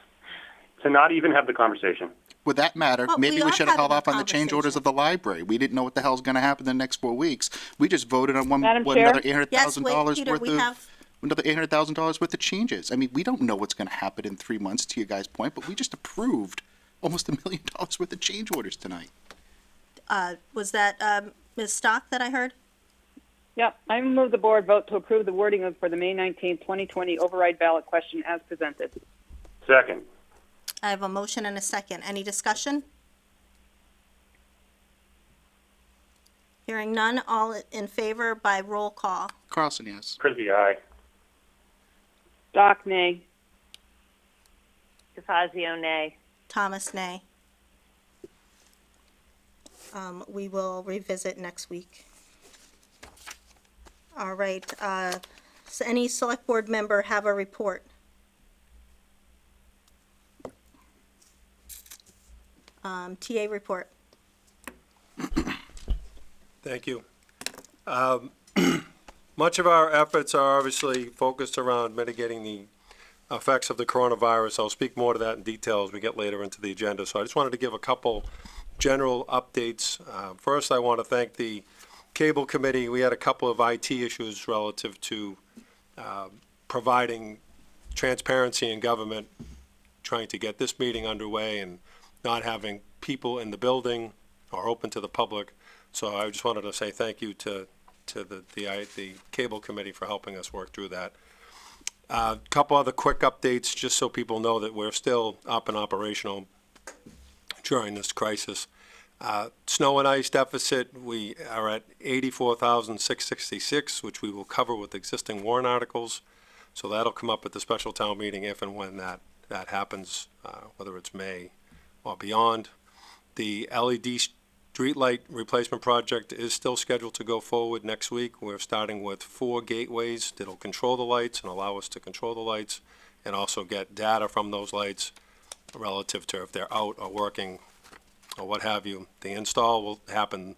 S7: to not even have the conversation.
S2: Would that matter?
S1: Well,
S2: Maybe
S1: we
S2: we
S1: are
S2: should have held
S1: having
S2: off
S1: a
S2: on the change orders
S1: conversation.
S2: of the library. We didn't know what the hell's going to happen the next 4 weeks. We just voted on
S4: Madam Chair?
S2: another $800,000
S1: Yes, wait, Peter,
S2: worth
S1: we
S2: of
S1: have-
S2: another $800,000 worth of changes. I mean, we don't know what's going to happen in 3 months. To your guys' point, but we just approved almost $1 million worth of change orders tonight.
S1: Was that Ms. Stock that I heard?
S4: Yep, I move the board vote to approve the wording for the May 19th, 2020 override ballot question as presented.
S7: Second.
S1: I have a motion and a second. Any discussion? Hearing none, all in favor by roll call.
S2: Carlson, yes.
S7: Frisbee, aye.
S4: Doc, nay.
S3: DeFazio, nay.
S1: Thomas, nay. We will revisit next week. All right, so any select board member have a report? TA report.
S6: Thank you. Much of our efforts are obviously focused around mitigating the effects of the coronavirus. I'll speak more to that in detail as we get later into the agenda. So I just wanted to give a couple general updates. First, I want to thank the Cable Committee. We had a couple of IT issues relative to providing transparency in government, trying to get this meeting underway and not having people in the building or open to the public. So I just wanted to say thank you to the Cable Committee for helping us work through that. A couple other quick updates, just so people know that we're still up and operational during this crisis. Snow and ice deficit, we are at 84,666, which we will cover with existing warrant articles. So that'll come up at the special town meeting if and when that happens, whether it's May or beyond. The LED streetlight replacement project is still scheduled to go forward next week. We're starting with 4 gateways that'll control the lights and allow us to control the lights and also get data from those lights relative to if they're out or working or what have you. The install will happen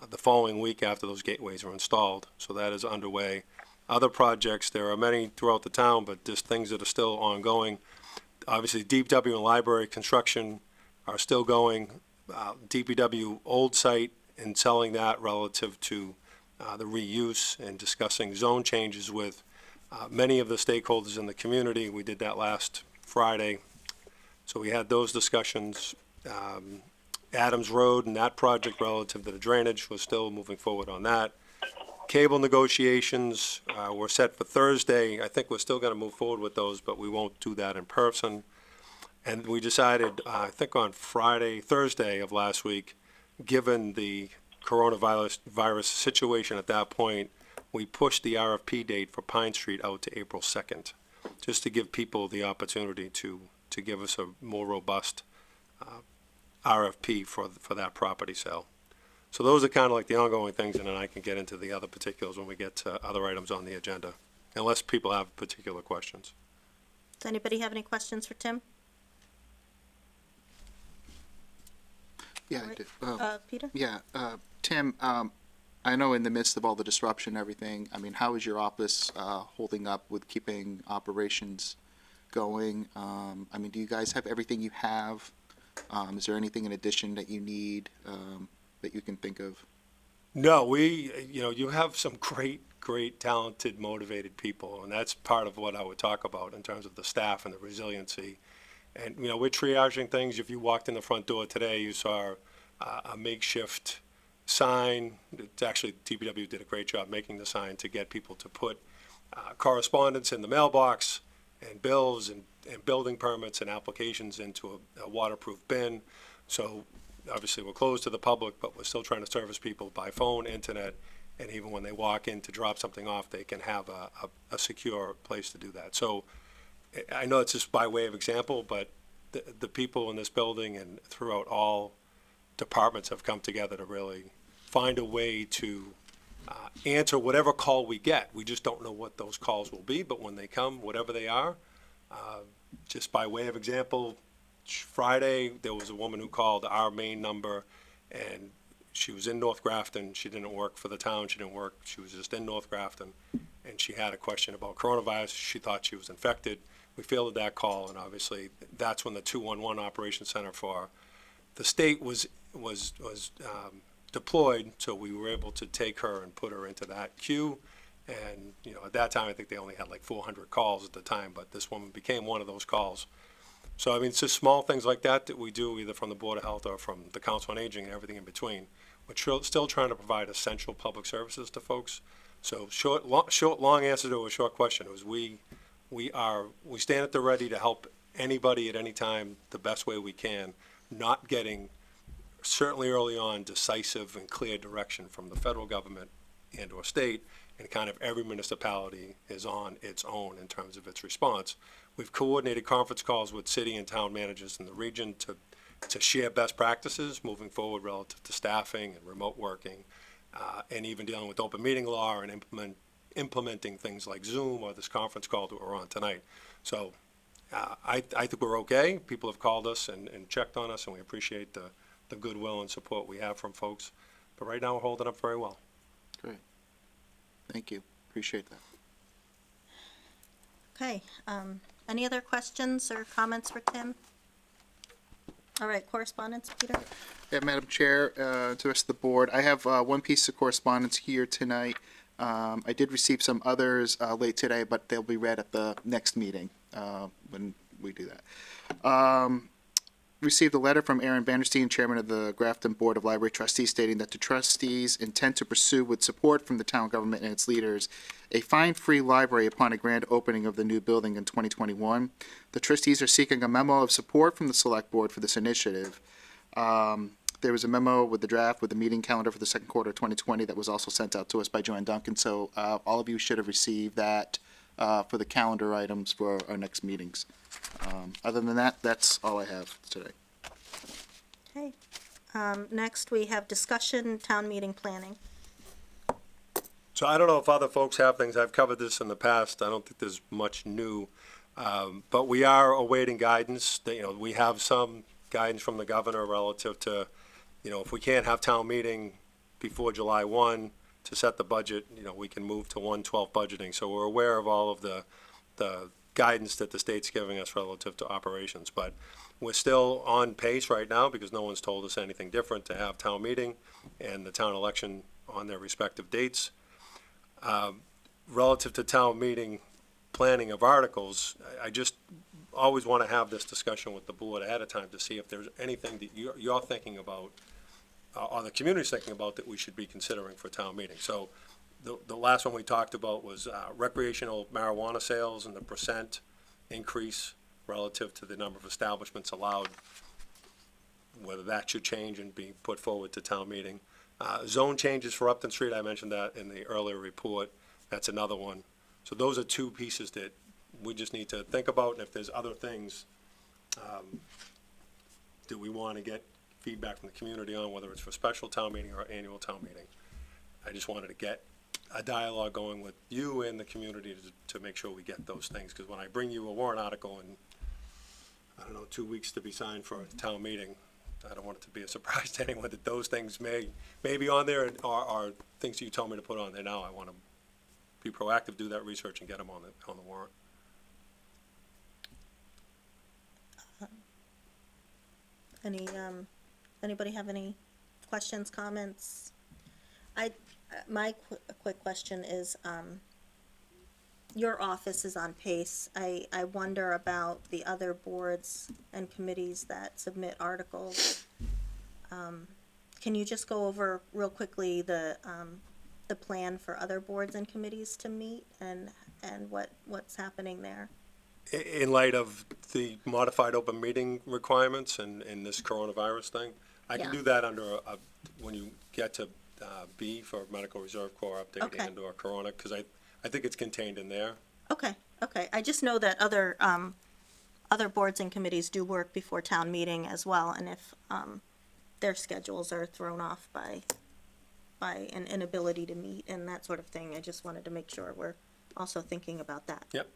S6: the following week after those gateways are installed, so that is underway. Other projects, there are many throughout the town, but just things that are still ongoing. Obviously, DPW and library construction are still going. DPW old site and selling that relative to the reuse and discussing zone changes with many of the stakeholders in the community. We did that last Friday. So we had those discussions. Adams Road and that project relative to the drainage, we're still moving forward on that. Cable negotiations, were set for Thursday. I think we're still gonna move forward with those, but we won't do that in person. And we decided, I think on Thursday of last week, given the virus situation at that point, we pushed the RFP date for Pine Street out to April 2nd, just to give people the opportunity to give us a more robust RFP for that property sale. So those are kind of like the ongoing things, and then I can get into the other particulars when we get to other items on the agenda, unless people have particular questions.
S1: Does anybody have any questions for Tim?
S2: Yeah, I did.
S1: Peter?
S2: Yeah, Tim, I know in the midst of all the disruption and everything, I mean, how is your office holding up with keeping operations going? I mean, do you guys have everything you have? Is there anything in addition that you need that you can think of?
S6: No, you have some great, talented, motivated people, and that's part of what I would talk about in terms of the staff and the resiliency. And, we're triaging things. If you walked in the front door today, you saw a makeshift sign. It's actually, DPW did a great job making the sign to get people to put correspondence in the mailbox and bills and building permits and applications into a waterproof bin. So obviously we're closed to the public, but we're still trying to service people by phone, internet, and even when they walk in to drop something off, they can have a secure place to do that. So I know it's just by way of example, but the people in this building and throughout all departments have come together to really find a way to answer whatever call we get. We just don't know what those calls will be, but when they come, whatever they are, just by way of example, Friday, there was a woman who called our main number, and she was in North Grafton. She didn't work for the town. She was just in North Grafton, and she had a question about coronavirus. She thought she was infected. We fielded that call, and obviously that's when the 211 Operations Center for the state was deployed, so we were able to take her and put her into that queue. And, at that time, I think they only had like 400 calls at the time, but this woman became one of those calls. So, I mean, it's just small things like that we do either from the Board of Health or from the Council on Aging and everything in between. We're still trying to provide essential public services to folks. So long answer to a short question is we stand at the ready to help anybody at any time the best way we can, not getting, certainly early on, decisive and clear direction from the federal government and or state, and kind of every municipality is on its own in terms of its response. We've coordinated conference calls with city and town managers in the region to share best practices moving forward relative to staffing and remote working, and even dealing with open meeting law and implementing things like Zoom or this conference call that we're on tonight. So I think we're okay. People have called us and checked on us, and we appreciate the goodwill and support we have from folks. But right now, we're holding up very well.
S2: Great. Thank you. Appreciate that.
S1: Okay, any other questions or comments for Tim? All right, correspondence, Peter?
S2: Yeah, Madam Chair, to the rest of the board, I have one piece of correspondence here tonight. I did receive some others late today, but they'll be read at the next meeting when we do that. Received a letter from Aaron Vanderstein, Chairman of the Grafton Board of Library Trustees, stating that the trustees intend to pursue, with support from the town government and its leaders, a fine-free library upon a grand opening of the new building in 2021. The trustees are seeking a memo of support from the Select Board for this initiative. There was a memo with the draft with the meeting calendar for the second quarter of 2020 that was also sent out to us by Joanne Duncan, so all of you should have received that for the calendar items for our next meetings. Other than that, that's all I have today.
S1: Okay, next we have discussion, town meeting planning.
S6: So I don't know if other folks have things. I've covered this in the past. I don't think there's much new. But we are awaiting guidance. We have some guidance from the governor relative to, if we can't have town meeting before July 1 to set the budget, we can move to 1/12 budgeting. So we're aware of all of the guidance that the state's giving us relative to operations. But we're still on pace right now because no one's told us anything different to have town meeting and the town election on their respective dates. Relative to town meeting planning of articles, I just always want to have this discussion with the board ahead of time to see if there's anything that you're thinking about, or the community's thinking about that we should be considering for town meeting. So the last one we talked about was recreational marijuana sales and the percent increase relative to the number of establishments allowed, whether that should change and be put forward to town meeting. Zone changes for Upton Street, I mentioned that in the earlier report. That's another one. So those are two pieces that we just need to think about, and if there's other things that we want to get feedback from the community on, whether it's for special town meeting or annual town meeting. I just wanted to get a dialogue going with you and the community to make sure we get those things, because when I bring you a warrant article in, I don't know, 2 weeks to be signed for a town meeting, I don't want it to be a surprise to anyone that those things may be on there, or are things that you tell me to put on there now. I want to be proactive, do that research, and get them on the warrant.
S1: Anybody have any questions, comments? My quick question is, your office is on pace. I wonder about the other boards and committees that submit articles. Can you just go over real quickly the plan for other boards and committees to meet and what's happening there?
S6: In light of the modified open meeting requirements and this coronavirus thing, I can
S1: Yeah.
S6: do that under when you get to B for Medical Reserve Corps update
S1: Okay.
S6: and or Corona, because I think it's contained in there.
S1: Okay. I just know that other boards and committees do work before town meeting as well, and if their schedules are thrown off by an inability to meet and that sort of thing, I just wanted to make sure we're also thinking about that.
S6: Yep.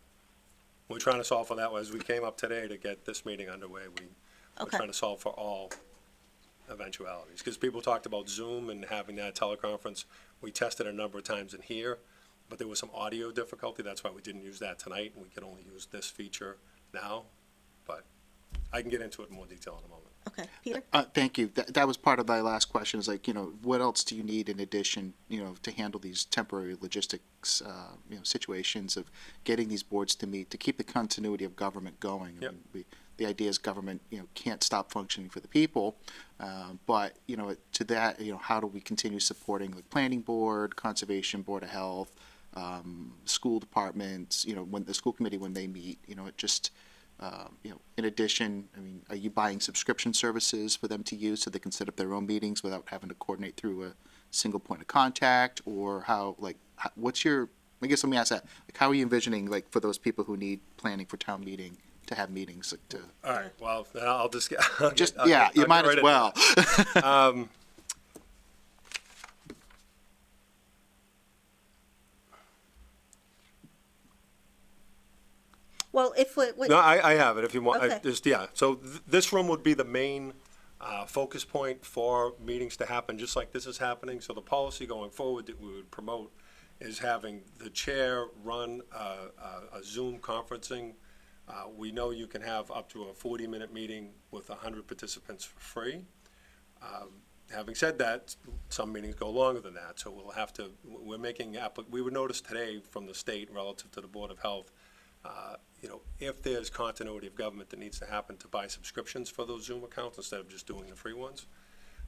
S6: We're trying to solve for that. As we came up today to get this meeting underway, we're
S1: Okay.
S6: trying to solve for all eventualities. Because people talked about Zoom and having that teleconference. We tested a number of times in here, but there was some audio difficulty. That's why we didn't use that tonight, and we could only use this feature now. But I can get into it in more detail in a moment.
S1: Okay, Peter?
S2: Thank you. That was part of my last question is like, what else do you need in addition, to handle these temporary logistics, situations of getting these boards to meet, to keep the continuity of government going?
S6: Yep.
S2: The idea is government, can't stop functioning for the people. But, to that, how do we continue supporting the planning board, conservation, board of health, school departments, when the school committee, when they meet, it just, in addition, are you buying subscription services for them to use so they can set up their own meetings without having to coordinate through a single point of contact? Or what's your, I guess let me ask that, how are you envisioning, for those people who need planning for town meeting to have meetings?
S6: All right, well, then I'll just get.
S2: You might as well.
S1: Well, if we,
S6: No, I have it if you want.
S1: Okay.
S6: So this room would be the main focus point for meetings to happen, just like this is happening. So the policy going forward that we would promote is having the chair run a Zoom conferencing. We know you can have up to a 40-minute meeting with 100 participants for free. Having said that, some meetings go longer than that, so we'll have to, we would notice today from the state relative to the Board of Health, if there's continuity of government that needs to happen to buy subscriptions for those Zoom accounts instead of just doing the free ones.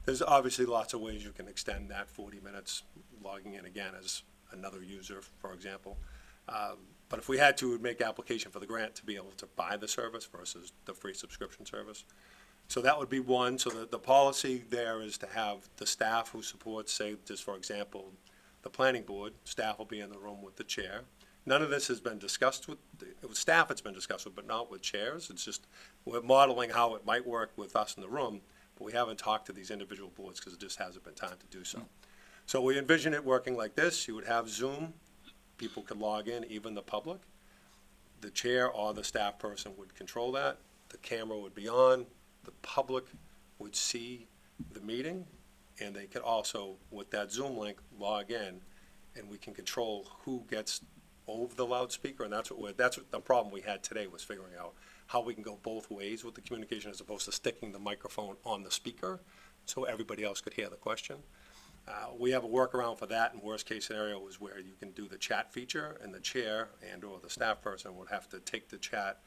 S6: There's obviously lots of ways you can extend that 40 minutes, logging in again as another user, for example. But if we had to, we'd make application for the grant to be able to buy the service versus the free subscription service. So that would be one. So the policy there is to have the staff who supports, say, just for example, the planning board, staff will be in the room with the chair. None of this has been discussed with staff, it's been discussed with, but not with chairs. It's just, we're modeling how it might work with us in the room, but we haven't talked to these individual boards because it just hasn't been time to do so. So we envision it working like this. You would have Zoom, people could log in, even the public. The chair or the staff person would control that. The camera would be on. The public would see the meeting, and they could also, with that Zoom link, log in, and we can control who gets over the loudspeaker, and that's what the problem we had today was figuring out how we can go both ways with the communication as opposed to sticking the microphone on the speaker so everybody else could hear the question. We have a workaround for that, and worst case scenario is where you can do the chat feature, and the chair and or the staff person would have to take the chat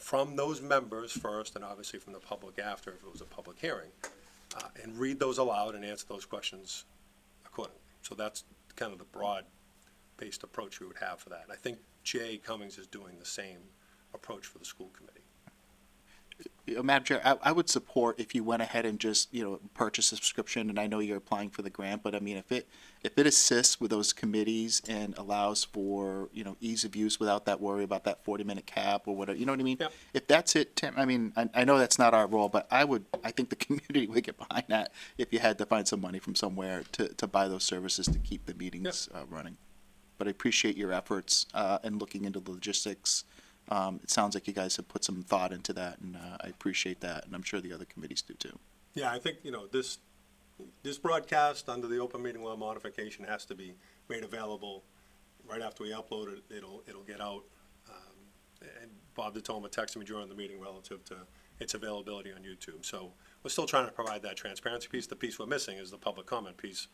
S6: from those members first, and obviously from the public after, if it was a public hearing, and read those aloud and answer those questions accordingly. So that's kind of the broad-based approach we would have for that. And I think Jay Cummings is doing the same approach for the school committee.
S2: Madam Chair, I would support if you went ahead and just, purchase a subscription, and I know you're applying for the grant, but I mean, if it assists with those committees and allows for, ease of use without that worry about that 40-minute cap or whatever, you know what I mean?
S6: Yep.
S2: If that's it, Tim, I mean, I know that's not our role, but I think the community would get behind that if you had to find some money from somewhere to buy those services to keep the meetings running. But I appreciate your efforts and looking into the logistics. It sounds like you guys have put some thought into that, and I appreciate that, and I'm sure the other committees do too.
S6: Yeah, I think, this broadcast under the open meeting law modification has to be made available right after we upload it. It'll get out. And Bob DeToma texted me during the meeting relative to its availability on YouTube. So we're still trying to provide that transparency piece. The piece we're missing is the public comment piece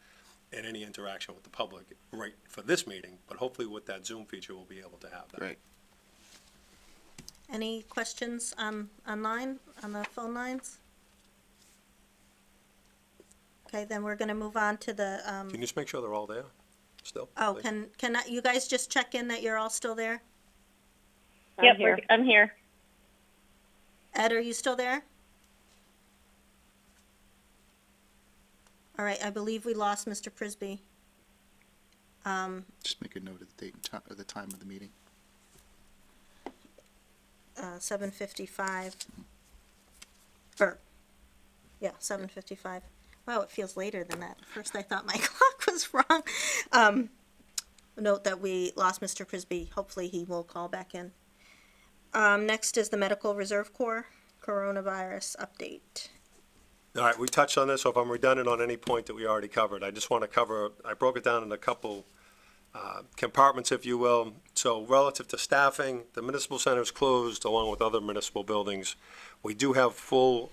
S6: and any interaction with the public right for this meeting. But hopefully with that Zoom feature, we'll be able to have that.
S2: Great.
S1: Any questions online, on the phone lines? Okay, then we're gonna move on to the,
S6: Can you just make sure they're all there still?
S1: oh,
S6: please?
S1: can you guys just check in that you're all still there?
S3: Yep, I'm here.
S1: Ed, are you still there? All right, I believe we lost Mr. Prisby.
S2: Just make a note of the date and time, or the time of the meeting.
S1: 7:55. Or, yeah, 7:55. Wow, it feels later than that. First I thought my clock was wrong. Note that we lost Mr. Prisby. Hopefully he will call back in. Next is the Medical Reserve Corps coronavirus update.
S6: All right, we touched on this, so if I'm redundant on any point that we already covered, I just want to cover, I broke it down in a couple compartments, if you will. So relative to staffing, the municipal center is closed along with other municipal buildings. We do have full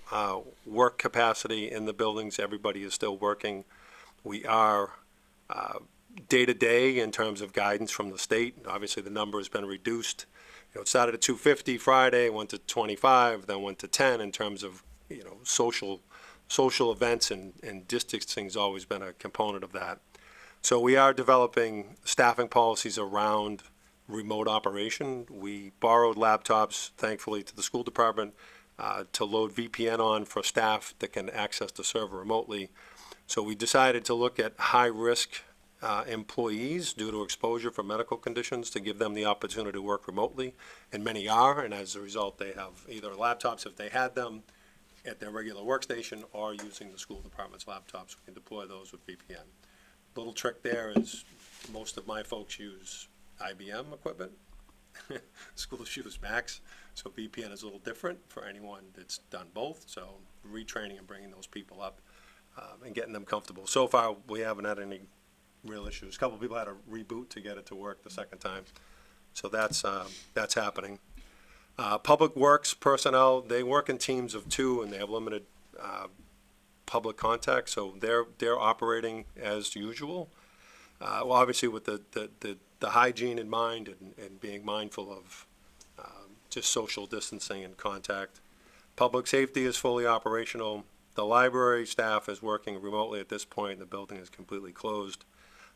S6: work capacity in the buildings. Everybody is still working. We are day-to-day in terms of guidance from the state. Obviously, the number has been reduced. It started at 250 Friday, went to 25, then went to 10 in terms of, social events, and distancing's always been a component of that. So we are developing staffing policies around remote operation. We borrowed laptops, thankfully, to the school department to load VPN on for staff that can access the server remotely. So we decided to look at high-risk employees due to exposure for medical conditions to give them the opportunity to work remotely, and many are, and as a result, they have either laptops if they had them at their regular workstation or using the school department's laptops. We can deploy those with VPN. Little trick there is most of my folks use IBM equipment. Schools use Macs, so VPN is a little different for anyone that's done both. So retraining and bringing those people up and getting them comfortable. So far, we haven't had any real issues. A couple people had to reboot to get it to work the second time. So that's happening. Public Works personnel, they work in teams of 2 and they have limited public contact, so they're operating as usual. Well, obviously with the hygiene in mind and being mindful of just social distancing and contact. Public safety is fully operational. The library staff is working remotely at this point. The building is completely closed.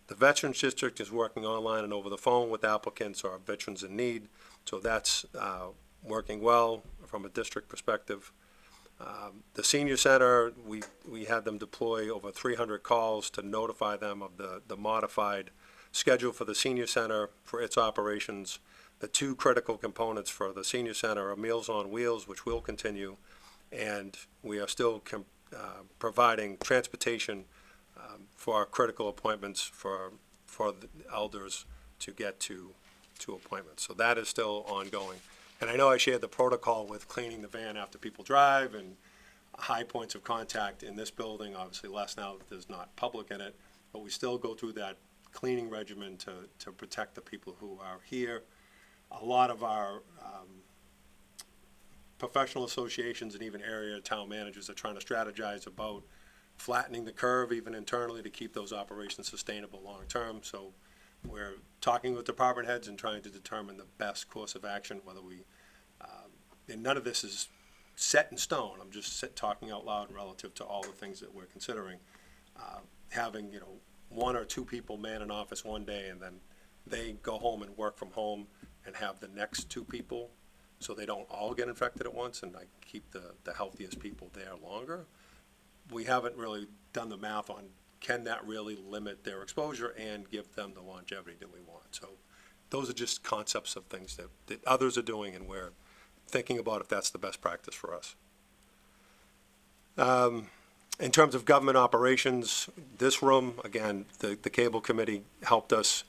S6: The Veterans District is working online and over the phone with applicants or veterans in need, so that's working well from a district perspective. The senior center, we had them deploy over 300 calls to notify them of the modified schedule for the senior center for its operations. The 2 critical components for the senior center are Meals on Wheels, which will continue, and we are still providing transportation for our critical appointments for the elders to get to appointments. So that is still ongoing. And I know I shared the protocol with cleaning the van after people drive and high points of contact in this building, obviously less now that there's not public in it, but we still go through that cleaning regimen to protect the people who are here. A lot of our professional associations and even area town managers are trying to strategize about flattening the curve even internally to keep those operations sustainable long term. So we're talking with department heads and trying to determine the best course of action, whether we and none of this is set in stone. I'm just talking out loud relative to all the things that we're considering. Having, one or two people man an office one day and then they go home and work from home and have the next two people so they don't all get infected at once and I keep the healthiest people there longer. We haven't really done the math on can that really limit their exposure and give them the longevity that we want. So those are just concepts of things that others are doing and we're thinking about if that's the best practice for us. In terms of government operations, this room, again, the cable committee helped us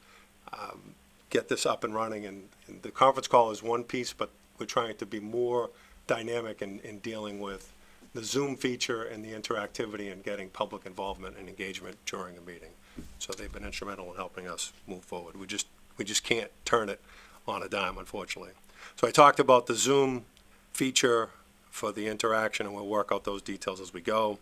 S6: get this up and running, and the conference call is one piece, but we're trying to be more dynamic in dealing with the Zoom feature and the interactivity and getting public involvement and engagement during a meeting. So they've been instrumental in helping us move forward. We just can't turn it on a dime, unfortunately. So I talked about the Zoom feature for the interaction, and we'll work out those details as we go.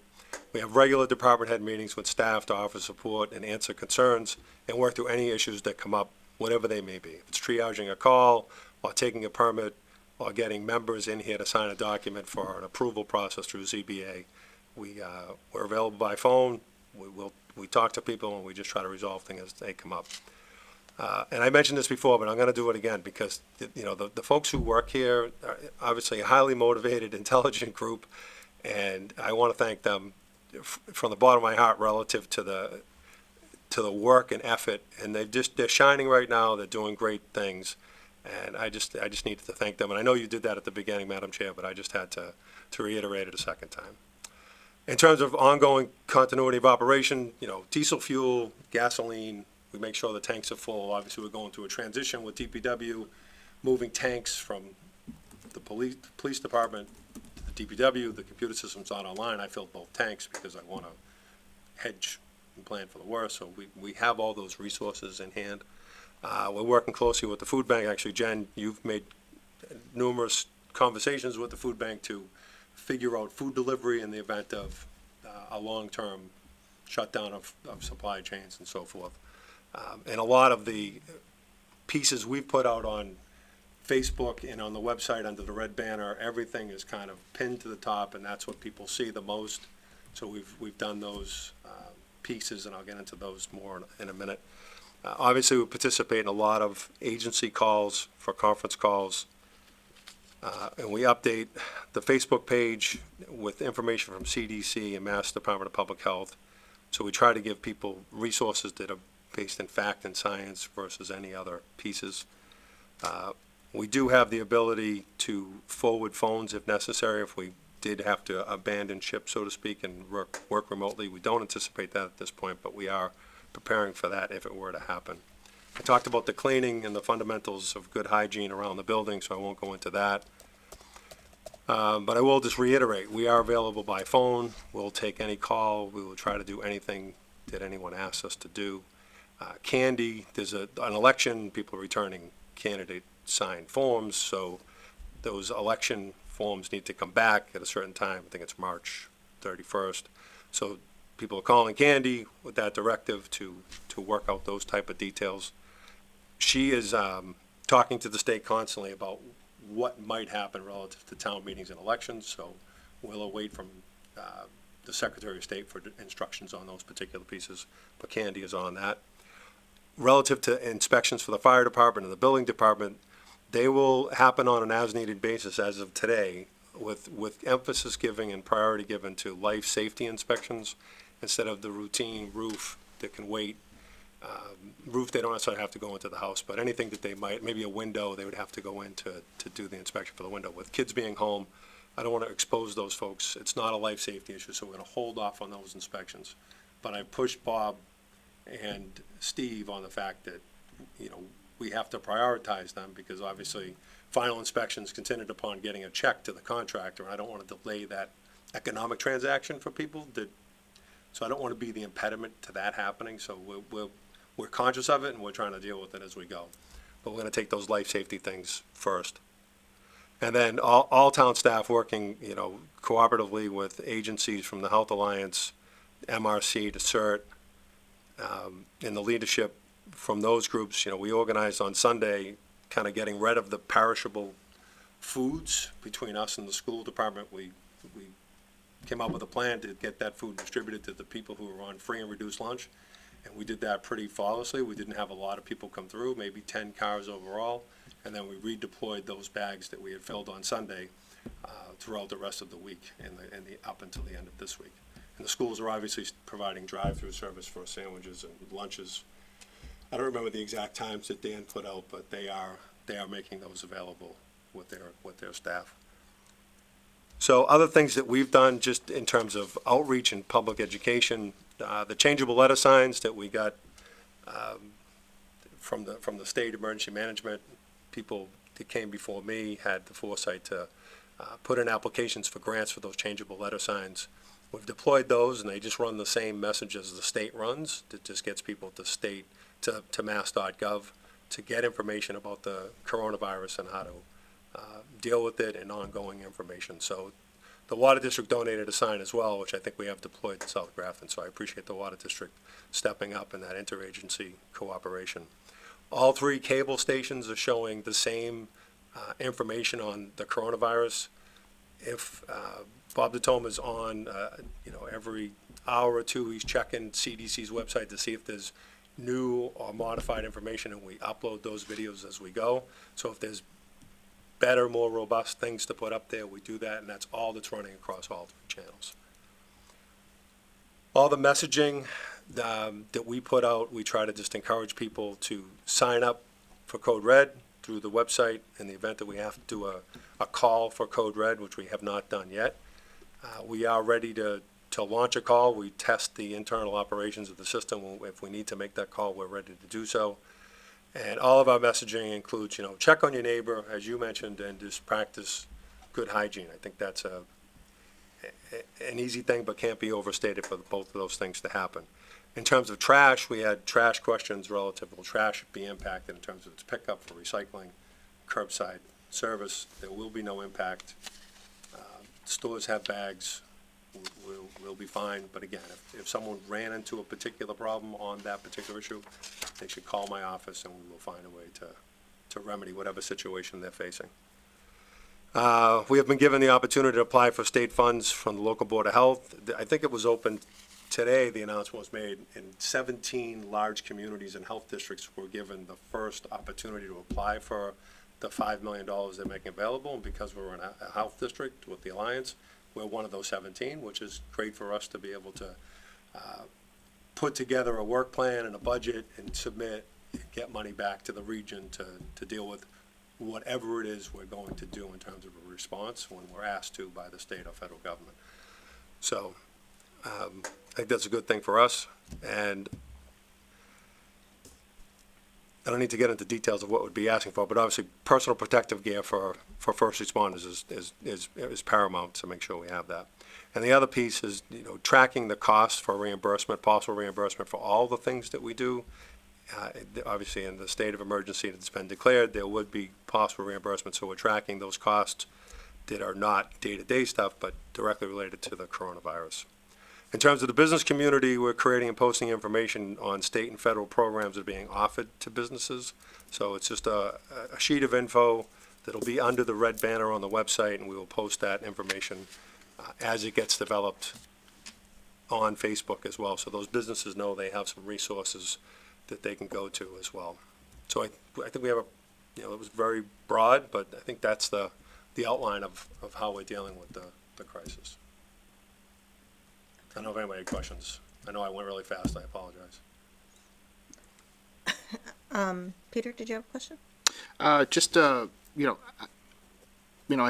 S6: We have regular department head meetings with staff to offer support and answer concerns and work through any issues that come up, whatever they may be. If it's triaging a call, or taking a permit, or getting members in here to sign a document for an approval process through ZBA, we're available by phone. We talk to people and we just try to resolve things as they come up. And I mentioned this before, but I'm going to do it again because the folks who work here are obviously a highly motivated, intelligent group, and I want to thank them from the bottom of my heart relative to the work and effort. And they're shining right now. They're doing great things, and I just needed to thank them. And I know you did that at the beginning, Madam Chair, but I just had to reiterate it a second time. In terms of ongoing continuity of operation, diesel fuel, gasoline. We make sure the tanks are full. Obviously, we're going through a transition with DPW, moving tanks from the police department to the DPW. The computer system's not online. I filled both tanks because I want to hedge and plan for the worst. So we have all those resources in hand. We're working closely with the food bank. Actually, Jen, you've made numerous conversations with the food bank to figure out food delivery in the event of a long-term shutdown of supply chains and so forth. And a lot of the pieces we've put out on Facebook and on the website under the red banner, everything is kind of pinned to the top, and that's what people see the most. So we've done those pieces, and I'll get into those more in a minute. Obviously, we participate in a lot of agency calls for conference calls, and we update the Facebook page with information from CDC and Mass Department of Public Health. So we try to give people resources that are based in fact and science versus any other pieces. We do have the ability to forward phones if necessary, if we did have to abandon ship, so to speak, and work remotely. We don't anticipate that at this point, but we are preparing for that if it were to happen. I talked about the cleaning and the fundamentals of good hygiene around the building, so I won't go into that. But I will just reiterate, we are available by phone. We'll take any call. We will try to do anything that anyone asks us to do. Candy, there's an election, people are returning candidate signed forms, so those election forms need to come back at a certain time. I think it's March 31st. So people are calling Candy with that directive to work out those type of details. She is talking to the state constantly about what might happen relative to town meetings and elections, so we'll await from the Secretary of State for instructions on those particular pieces, but Candy is on that. Relative to inspections for the fire department and the building department, they will happen on an as-needed basis as of today, with emphasis given and priority given to life safety inspections instead of the routine roof that can wait. Roof, they don't necessarily have to go into the house, but anything that they might, maybe a window, they would have to go in to do the inspection for the window. With kids being home, I don't want to expose those folks. It's not a life safety issue, so we're going to hold off on those inspections. But I pushed Bob and Steve on the fact that, we have to prioritize them because obviously final inspections contingent upon getting a check to the contractor, and I don't want to delay that economic transaction for people. So I don't want to be the impediment to that happening. So we're conscious of it and we're trying to deal with it as we go. But we're going to take those life safety things first. And then all town staff working, cooperatively with agencies from the Health Alliance, MRC to CERT, in the leadership from those groups. We organized on Sunday kind of getting rid of the perishable foods between us and the school department. We came up with a plan to get that food distributed to the people who were on free and reduced lunch. And we did that pretty flawlessly. We didn't have a lot of people come through, maybe 10 cars overall. And then we redeployed those bags that we had filled on Sunday throughout the rest of the week and up until the end of this week. And the schools are obviously providing drive-through service for sandwiches and lunches. I don't remember the exact times that Dan put out, but they are making those available with their staff. So other things that we've done just in terms of outreach and public education, the changeable letter signs that we got from the state emergency management, people that came before me had the foresight to put in applications for grants for those changeable letter signs. We've deployed those, and they just run the same message as the state runs. That just gets people to state to mass.gov to get information about the coronavirus and how to deal with it and ongoing information. So the Water District donated a sign as well, which I think we have deployed to South Grafton. So I appreciate the Water District stepping up in that interagency cooperation. All three cable stations are showing the same information on the coronavirus. If Bob DeTome is on, every hour or two, he's checking CDC's website to see if there's new or modified information, and we upload those videos as we go. So if there's better, more robust things to put up there, we do that, and that's all that's running across all three channels. All the messaging that we put out, we try to just encourage people to sign up for Code Red through the website in the event that we have to do a call for Code Red, which we have not done yet. We are ready to launch a call. We test the internal operations of the system. If we need to make that call, we're ready to do so. And all of our messaging includes, check on your neighbor, as you mentioned, and just practice good hygiene. I think that's an easy thing, but can't be overstated for both of those things to happen. In terms of trash, we had trash questions relative to trash be impacted in terms of its pickup for recycling, curbside service. There will be no impact. Stores have bags. We'll be fine. But again, if someone ran into a particular problem on that particular issue, they should call my office and we will find a way to remedy whatever situation they're facing. We have been given the opportunity to apply for state funds from the local Board of Health. I think it was open today. The announcement was made, and 17 large communities and health districts were given the first opportunity to apply for the $5 million they're making available. And because we're in a health district with the Alliance, we're one of those 17, which is great for us to be able to put together a work plan and a budget and submit and get money back to the region to deal with whatever it is we're going to do in terms of a response when we're asked to by the state or federal government. So I think that's a good thing for us. And I don't need to get into details of what we'd be asking for, but obviously personal protective gear for first responders is paramount to make sure we have that. And the other piece is, tracking the cost for reimbursement, possible reimbursement for all the things that we do. Obviously, in the state of emergency that's been declared, there would be possible reimbursement, so we're tracking those costs that are not day-to-day stuff, but directly related to the coronavirus. In terms of the business community, we're creating and posting information on state and federal programs that are being offered to businesses. So it's just a sheet of info that'll be under the red banner on the website, and we will post that information as it gets developed on Facebook as well. So those businesses know they have some resources that they can go to as well. So I think we have it was very broad, but I think that's the outline of how we're dealing with the crisis. I don't know if anybody had questions. I know I went really fast. I apologize.
S1: Peter, did you have a question?
S2: I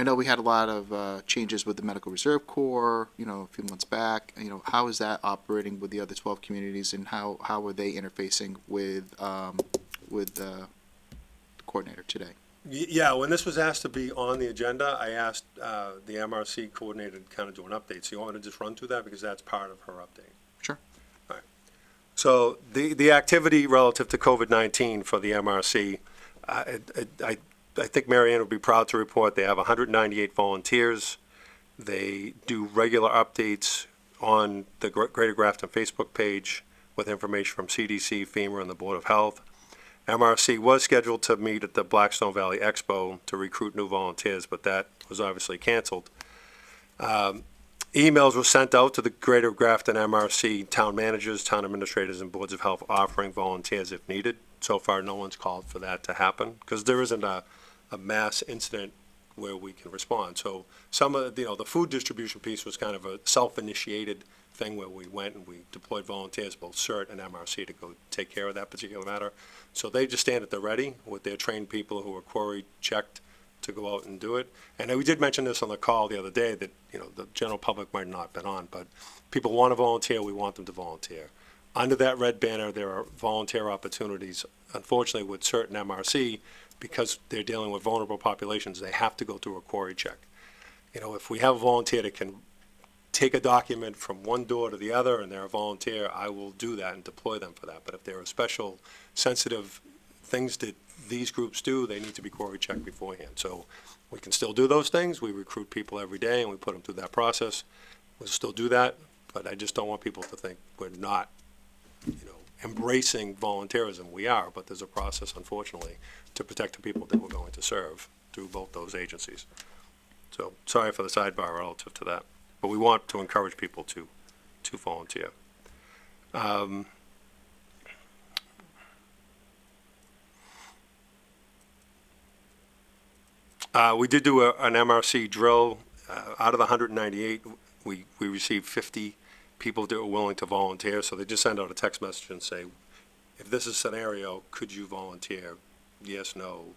S2: know we had a lot of changes with the Medical Reserve Corps, a few months back. How is that operating with the other 12 communities, and how are they interfacing with the coordinator today?
S6: Yeah, when this was asked to be on the agenda, I asked the MRC coordinator to kind of do an update. So you want me to just run through that because that's part of her update?
S2: Sure.
S6: All right. So the activity relative to COVID-19 for the MRC, I think Marianne would be proud to report they have 198 volunteers. They do regular updates on the Greater Grafton Facebook page with information from CDC, FEMA, and the Board of Health. MRC was scheduled to meet at the Blackstone Valley Expo to recruit new volunteers, but that was obviously canceled. Emails were sent out to the Greater Grafton MRC town managers, town administrators, and boards of health offering volunteers if needed. So far, no one's called for that to happen, because there isn't a mass incident where we can respond. So some of the food distribution piece was kind of a self-initiated thing where we went and we deployed volunteers, both CERT and MRC, to go take care of that particular matter. So they just stand at the ready with their trained people who are query checked to go out and do it. And we did mention this on the call the other day that, the general public might not have been on, but people want to volunteer, we want them to volunteer. Under that red banner, there are volunteer opportunities. Unfortunately, with certain MRC, because they're dealing with vulnerable populations, they have to go through a query check. If we have a volunteer that can take a document from one door to the other and they're a volunteer, I will do that and deploy them for that. But if there are special, sensitive things that these groups do, they need to be query checked beforehand. So we can still do those things. We recruit people every day and we put them through that process. We'll still do that, but I just don't want people to think we're not, embracing volunteerism. We are, but there's a process, unfortunately, to protect the people that we're going to serve through both those agencies. So sorry for the sidebar relative to that, but we want to encourage people to volunteer. We did do an MRC drill. Out of the 198, we received 50 people that were willing to volunteer. So they just send out a text message and say, if this is a scenario, could you volunteer? Yes, no.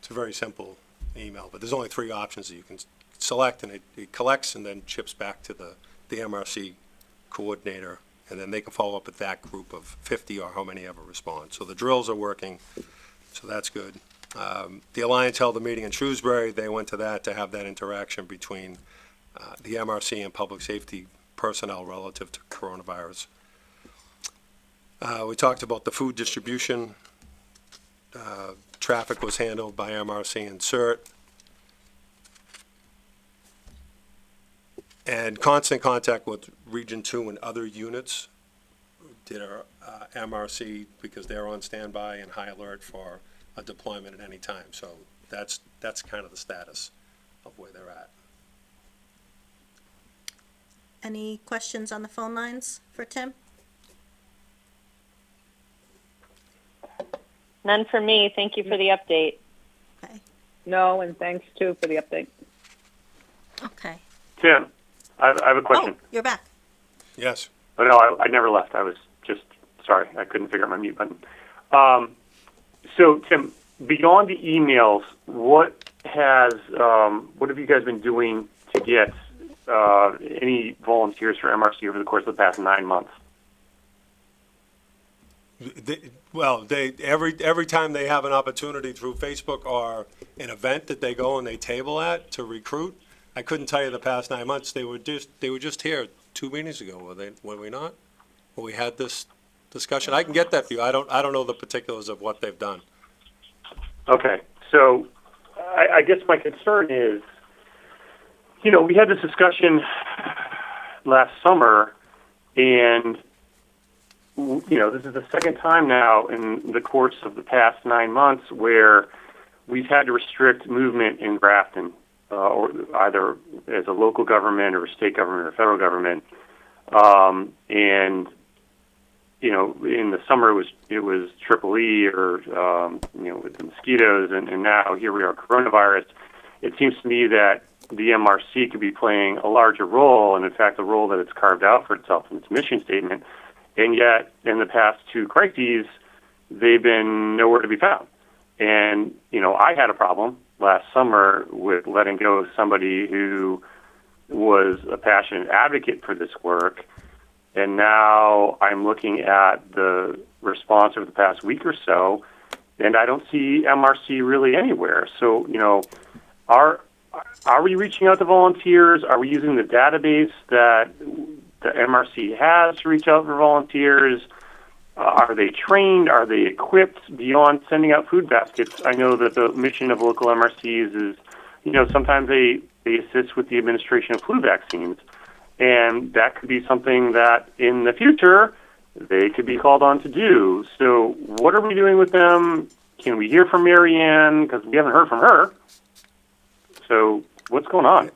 S6: It's a very simple email, but there's only 3 options that you can select, and it collects and then chips back to the MRC coordinator, and then they can follow up with that group of 50 or how many ever respond. So the drills are working, so that's good. The Alliance held a meeting in Shrewsbury. They went to that to have that interaction between the MRC and public safety personnel relative to coronavirus. We talked about the food distribution. Traffic was handled by MRC and CERT. And constant contact with Region 2 and other units did our MRC, because they're on standby and high alert for a deployment at any time. So that's kind of the status of where they're at.
S1: Any questions on the phone lines for Tim?
S3: None for me. Thank you for the update.
S1: Okay.
S4: No, and thanks too for the update.
S1: Okay.
S7: Tim, I have a question.
S1: Oh, you're back.
S6: Yes.
S7: Oh, no, I never left. I was just, sorry, I couldn't figure out my mute button. So, Tim, beyond the emails, what have you guys been doing to get any volunteers for MRC over the course of the past 9 months?
S6: Every time they have an opportunity through Facebook or an event that they go and they table at to recruit, I couldn't tell you the past 9 months. They were just here 2 meetings ago. Were we not? When we had this discussion, I can get that for you. I don't know the particulars of what they've done.
S7: Okay, so I guess my concern is, we had this discussion last summer, and this is the second time now in the course of the past 9 months where we've had to restrict movement in Grafton, or either as a local government or a state government or federal government. And in the summer it was Triple E or with the mosquitoes, and now here we are, coronavirus. It seems to me that the MRC could be playing a larger role, and in fact, the role that it's carved out for itself in its mission statement. And yet, in the past 2 crises, they've been nowhere to be found. And, I had a problem last summer with letting go of somebody who was a passionate advocate for this work. And now I'm looking at the response over the past week or so, and I don't see MRC really anywhere. So, are we reaching out to volunteers? Are we using the database that the MRC has to reach out for volunteers? Are they trained? Are they equipped beyond sending out food baskets? I know that the mission of local MRCs is, sometimes they assist with the administration of flu vaccines. And that could be something that in the future, they could be called on to do. So what are we doing with them? Can we hear from Mary Ann? Because we haven't heard from her. So what's going on?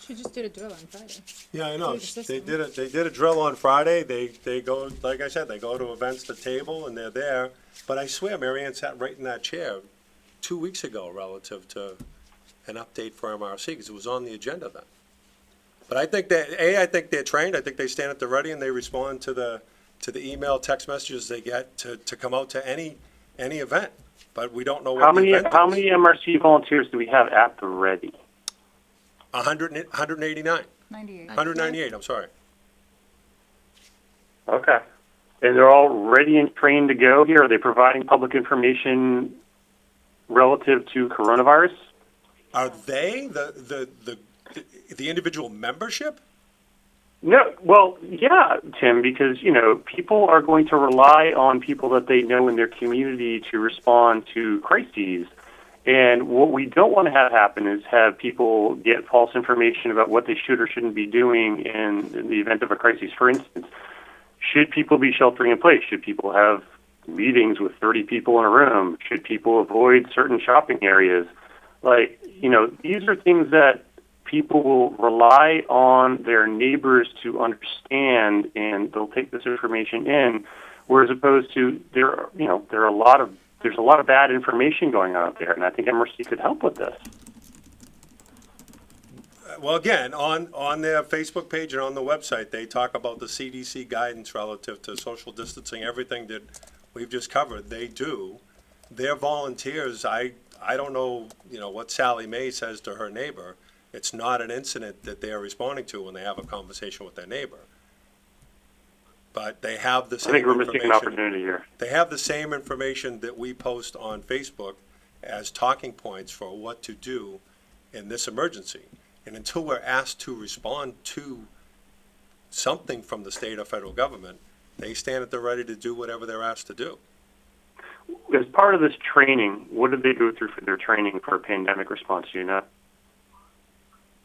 S8: She just did a drill on Friday.
S6: Yeah, I know.
S8: Through the
S6: They
S8: system.
S6: did a drill on Friday. They go, like I said, they go to events, the table, and they're there. But I swear, Mary Ann sat right in that chair 2 weeks ago relative to an update for MRC, because it was on the agenda then. But I think I think they're trained. I think they stand at the ready and they respond to the email, text messages they get to come out to any event. But we don't know what
S7: How
S6: the
S7: many
S6: event
S7: how
S6: is.
S7: many MRC volunteers do we have at the ready?
S6: 189.
S8: 98.
S6: 198, I'm sorry.
S7: Okay. And they're all ready and trained to go here? Are they providing public information relative to coronavirus?
S6: Are they the individual membership?
S7: No, well, yeah, Tim, because, people are going to rely on people that they know in their community to respond to crises. And what we don't want to have happen is have people get false information about what they should or shouldn't be doing in the event of a crisis. For instance, should people be sheltering in place? Should people have meetings with 30 people in a room? Should people avoid certain shopping areas? These are things that people will rely on their neighbors to understand, and they'll take this information in. Whereas opposed to there's a lot of bad information going on out there, and I think MRC could help with this.
S6: Well, again, on their Facebook page and on the website, they talk about the CDC guidance relative to social distancing, everything that we've just covered. They do. They're volunteers. I don't know, what Sally Mae says to her neighbor. It's not an incident that they are responding to when they have a conversation with their neighbor. But they have the
S7: I
S6: same
S7: think we're missing an
S6: information.
S7: opportunity here.
S6: They have the same information that we post on Facebook as talking points for what to do in this emergency. And until we're asked to respond to something from the state or federal government, they stand at the ready to do whatever they're asked to do.
S7: As part of this training, what did they go through for their training for pandemic response? Do you know?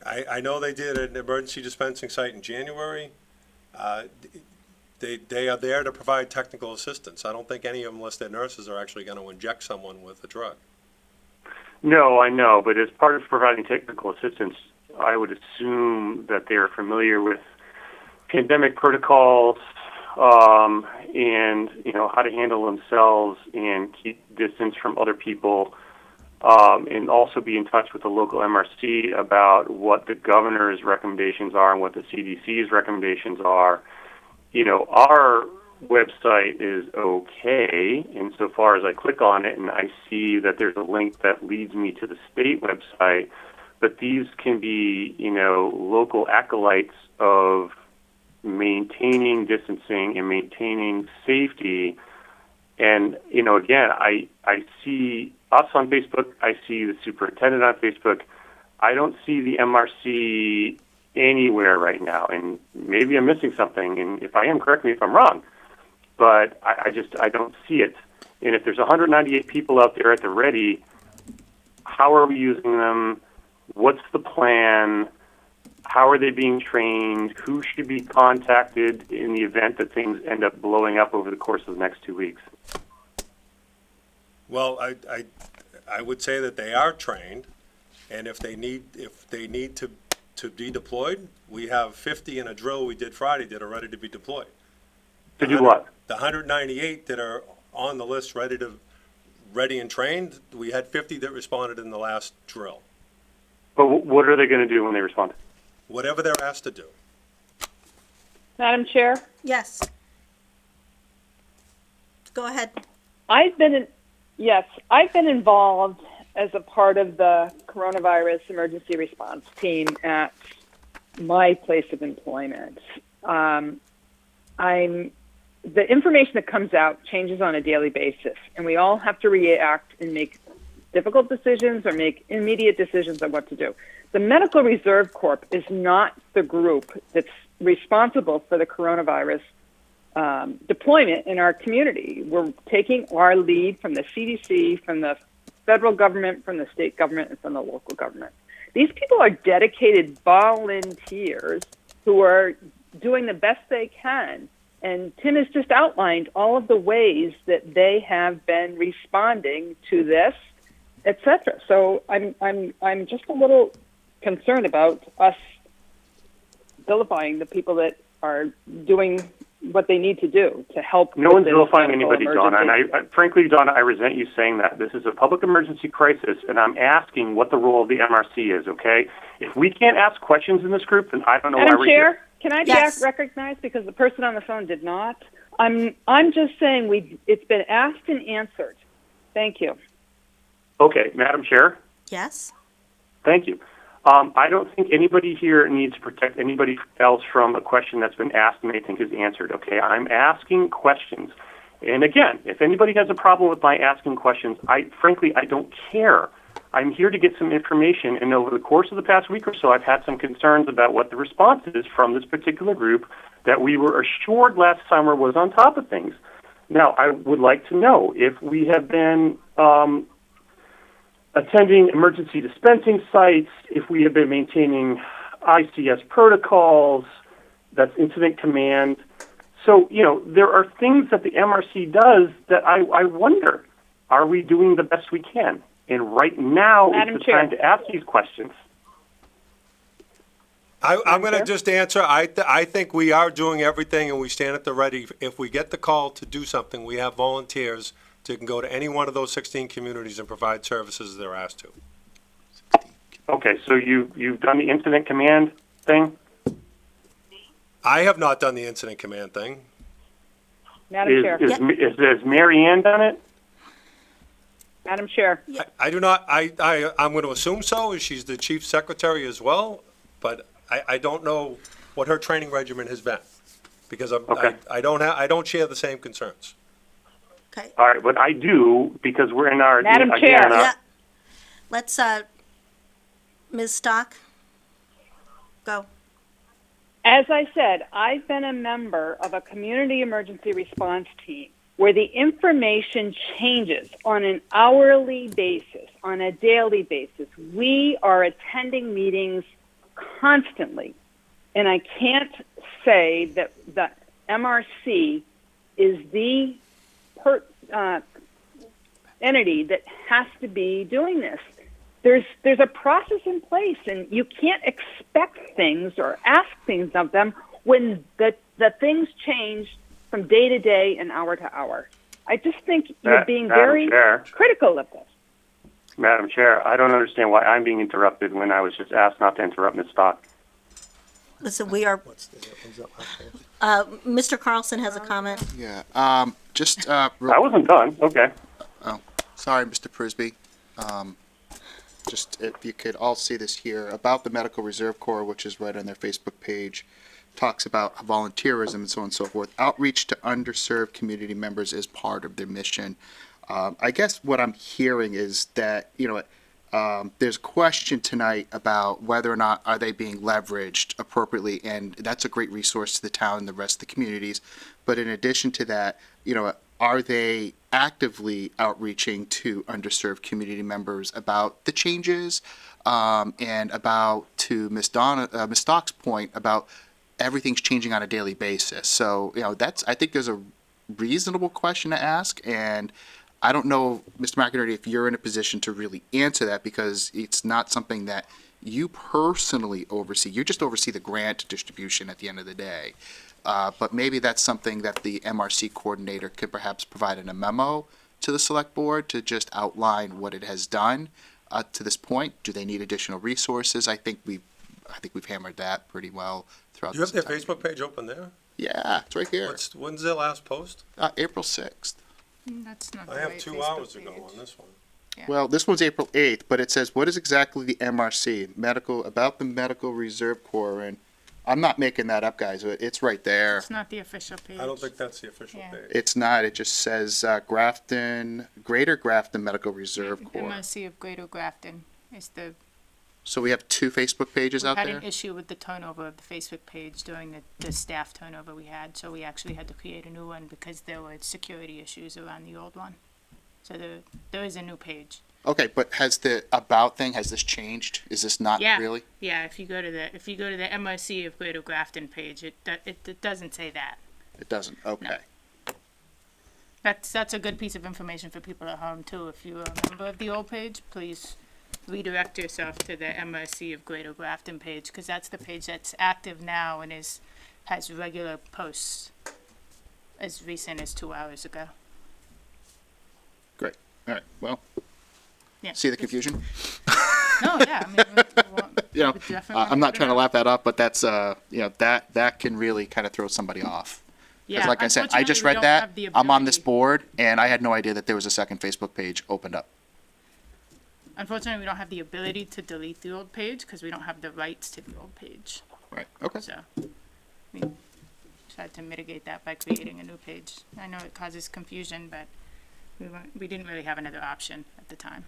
S6: I know they did an emergency dispensing site in January. They are there to provide technical assistance. I don't think any of them, unless they're nurses, are actually going to inject someone with a drug.
S7: No, I know, but as part of providing technical assistance, I would assume that they are familiar with pandemic protocols, and how to handle themselves and keep distance from other people, and also be in touch with the local MRC about what the governor's recommendations are and what the CDC's recommendations are. Our website is okay insofar as I click on it and I see that there's a link that leads me to the state website, but these can be, local acolytes of maintaining distancing and maintaining safety. And, again, I see us on Facebook. I see the superintendent on Facebook. I don't see the MRC anywhere right now. And maybe I'm missing something. And if I am, correct me if I'm wrong. But I don't see it. And if there's 198 people out there at the ready, how are we using them? What's the plan? How are they being trained? Who should be contacted in the event that things end up blowing up over the course of the next 2 weeks?
S6: Well, I would say that they are trained, and if they need to be deployed, we have 50 in a drill we did Friday that are ready to be deployed.
S7: To do what?
S6: The 198 that are on the list ready and trained, we had 50 that responded in the last drill.
S7: But what are they going to do when they respond?
S6: Whatever they're asked to do.
S4: Madam Chair,
S1: Yes. Go ahead.
S4: I've been involved as a part of the coronavirus emergency response team at my place of employment. The information that comes out changes on a daily basis, and we all have to react and make difficult decisions or make immediate decisions on what to do. The Medical Reserve Corp is not the group that's responsible for the coronavirus deployment in our community. We're taking our lead from the CDC, from the federal government, from the state government, and from the local government. These people are dedicated volunteers who are doing the best they can And Tim has just outlined all of the ways that they have been responding to this, etc. So I'm just a little concerned about us vilifying the people that are doing what they need to do to help.
S7: No
S4: with
S7: one's
S4: this
S7: vilifying
S4: medical
S7: anybody, Donna. And
S4: emergency.
S7: frankly, Donna, I resent you saying that. This is a public emergency crisis, and I'm asking what the role of the MRC is, okay? If we can't ask questions in this group, then I don't know why
S4: Madam
S7: we're
S4: Chair,
S7: here.
S4: can I be
S1: Yes.
S4: recognized because the person on the phone did not? I'm just saying it's been asked and answered. Thank you.
S7: Okay, Madam Chair,
S1: Yes?
S7: thank you. I don't think anybody here needs to protect anybody else from a question that's been asked and they think is answered, okay? I'm asking questions. And again, if anybody has a problem with my asking questions, frankly, I don't care. I'm here to get some information, and over the course of the past week or so, I've had some concerns about what the response is from this particular group that we were assured last summer was on top of things. Now, I would like to know if we have been attending emergency dispensing sites, if we have been maintaining ICS protocols, that's incident command. So, there are things that the MRC does that I wonder, are we doing the best we can? And right now
S4: Madam
S7: is the
S4: Chair.
S7: time to ask these questions.
S6: I'm going to just answer. I think we are doing everything, and we stand at the ready. If we get the call to do something, we have volunteers that can go to any one of those 16 communities and provide services they're asked to.
S7: Okay, so you've done the incident command thing?
S6: I have not done the incident command thing.
S4: Madam Chair.
S7: Has Mary Ann done it?
S4: Madam Chair.
S6: I do not. I'm going to assume so. She's the chief secretary as well, but I don't know what her training regimen has been because
S7: Okay.
S6: I don't share the same concerns.
S1: Okay.
S7: All right, but I do because we're in our
S4: Madam
S7: again,
S4: Chair.
S1: Yeah. Let's, Ms. Stock, go.
S4: As I said, I've been a member of a community emergency response team where the information changes on an hourly basis, on a daily basis. We are attending meetings constantly, and I can't say that the MRC is the entity that has to be doing this. There's a process in place, and you can't expect things or ask things of them when the things change from day to day and hour to hour. I just think you're being
S7: Madam
S4: very
S7: Chair.
S4: critical of this.
S7: Madam Chair, I don't understand why I'm being interrupted when I was just asked not to interrupt Ms. Stock.
S1: Listen, we are, Mr. Carlson has a comment.
S2: Yeah,
S7: I wasn't done. Okay.
S2: sorry, Mr. Prisby. Just if you could all see this here, about the Medical Reserve Corps, which is right on their Facebook page, talks about volunteerism and so on and so forth. Outreach to underserved community members is part of their mission. I guess what I'm hearing is that, there's a question tonight about whether or not are they being leveraged appropriately, and that's a great resource to the town and the rest of the communities. But in addition to that, are they actively outreaching to underserved community members about the changes, and about, to Ms. Stock's point, about everything's changing on a daily basis. So, I think there's a reasonable question to ask, and I don't know, Mr. McInerney, if you're in a position to really answer that, because it's not something that you personally oversee. You just oversee the grant distribution at the end of the day. But maybe that's something that the MRC coordinator could perhaps provide in a memo to the select board to just outline what it has done to this point. Do they need additional resources? I think we've hammered that pretty well throughout.
S6: Do you have
S2: this
S6: their
S2: entire-
S6: Facebook page open there?
S2: Yeah, it's right here.
S6: When's their last post?
S2: April 6th.
S8: That's not
S6: I
S8: the
S6: have
S8: right
S6: 2
S8: Facebook
S6: hours ago
S8: page.
S6: on this one.
S2: Well, this one's April 8th, but it says, what is exactly the MRC? About the Medical Reserve Corps, and I'm not making that up, guys. It's right there.
S8: It's not the official page.
S6: I don't think that's the official
S8: Yeah.
S6: page.
S2: It's not. It just says Greater Grafton Medical Reserve Corps.
S8: MOC of Greater Grafton is the,
S2: So we have 2 Facebook pages
S8: we
S2: out
S8: had
S2: there?
S8: an issue with the turnover of the Facebook page during the staff turnover we had, so we actually had to create a new one because there were security issues around the old one. So there is a new page.
S2: Okay, but has the About thing, has this changed? Is this not
S8: Yeah.
S2: really?
S8: Yeah, if you go to the MOC of Greater Grafton page, it doesn't say that.
S2: It doesn't, okay.
S8: That's a good piece of information for people at home too. If you're a member of the old page, please redirect yourself to the MRC of Greater Grafton page, because that's the page that's active now and has regular posts as recent as 2 hours ago.
S2: Great, all right, well,
S8: Yeah.
S2: see the confusion?
S8: No, yeah, I mean,
S2: You know,
S8: we definitely
S2: I'm not
S8: put it
S2: trying to
S8: out.
S2: laugh that up, but that's, you know, that can really kind of throw somebody off. Because
S8: Yeah,
S2: like I said, I just
S8: unfortunately, we
S2: read
S8: don't
S2: that,
S8: have the
S2: I'm on this
S8: ability-
S2: board, and I had no idea that there was a second Facebook page opened up.
S8: Unfortunately, we don't have the ability to delete the old page because we don't have the rights to the old page.
S2: Right, okay.
S8: So we tried to mitigate that by creating a new page. I know it causes confusion, but we didn't really have another option at the time.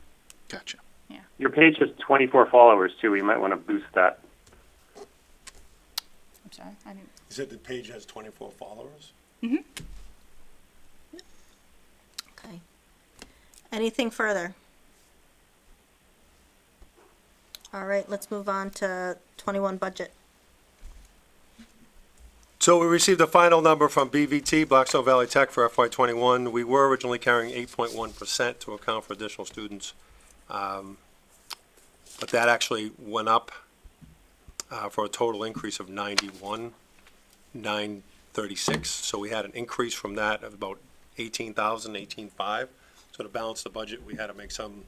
S2: Gotcha.
S7: Your page has 24 followers too. You might want to boost that.
S8: I'm sorry, I didn't.
S6: You said the page has 24 followers?
S1: Okay. Anything further? All right, let's move on to 21 budget.
S6: So we received a final number from BVT, Blackstone Valley Tech, for FY21. We were originally carrying 8.1% to account for additional students. But that actually went up for a total increase of 91,936. So we had an increase from that of about 18,000, 18,500. So to balance the budget, we had to make some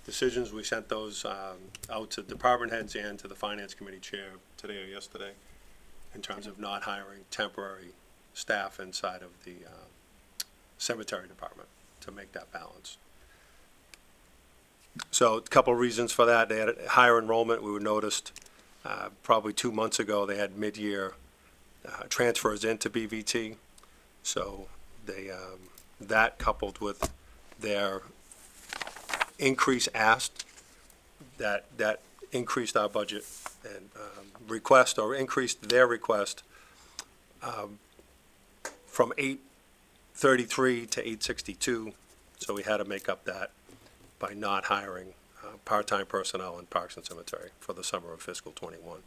S6: decisions. We sent those out to department heads and to the finance committee chair today or yesterday, in terms of not hiring temporary staff inside of the cemetery department to make that balance. So a couple of reasons for that. They had a higher enrollment. We noticed probably 2 months ago they had mid-year transfers into BVT. So they that coupled with their increase asked, that increased our budget and request, or increased their request from 833 to 862. So we had to make up that by not hiring part-time personnel in Parks and Cemetery for the summer of fiscal '21.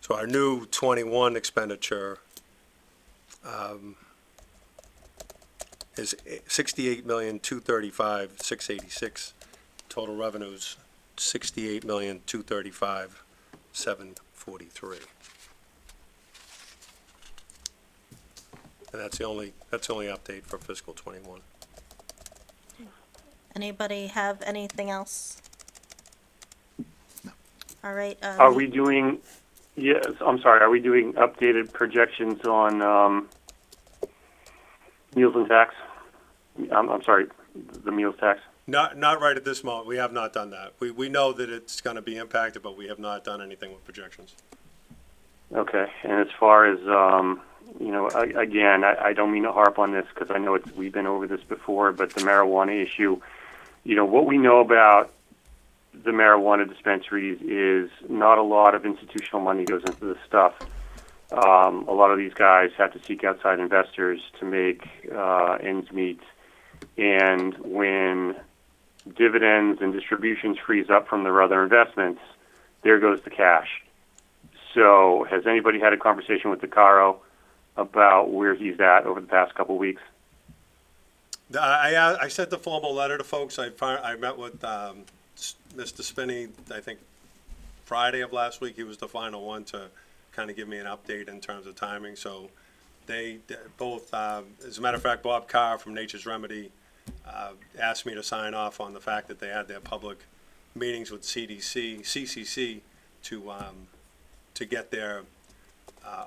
S6: So our new '21 expenditure is $68,235,686. Total revenues, $68,235,743. And that's the only update for fiscal '21.
S1: Anybody have anything else?
S2: No.
S1: All right.
S7: Are we doing? Yes, I'm sorry. Are we doing updated projections on meals and tax? I'm sorry, the meals tax.
S6: Not right at this moment. We have not done that. We know that it's going to be impacted, but we have not done anything with projections.
S7: Okay, and as far as you know, again, I don't mean to harp on this because I know we've been over this before, but the marijuana issue, you know, what we know about the marijuana dispensaries is not a lot of institutional money goes into this stuff. A lot of these guys have to seek outside investors to make ends meet, and when dividends and distributions freeze up from their other investments, there goes the cash. So has anybody had a conversation with DeCaro about where he's at over the past couple of weeks?
S6: I sent the formal letter to folks. I met with Mr. Spinney, I think Friday of last week. He was the final one to kind of give me an update in terms of timing. So they both, as a matter of fact, Bob Carr from Nature's Remedy asked me to sign off on the fact that they had their public meetings with CCC to get their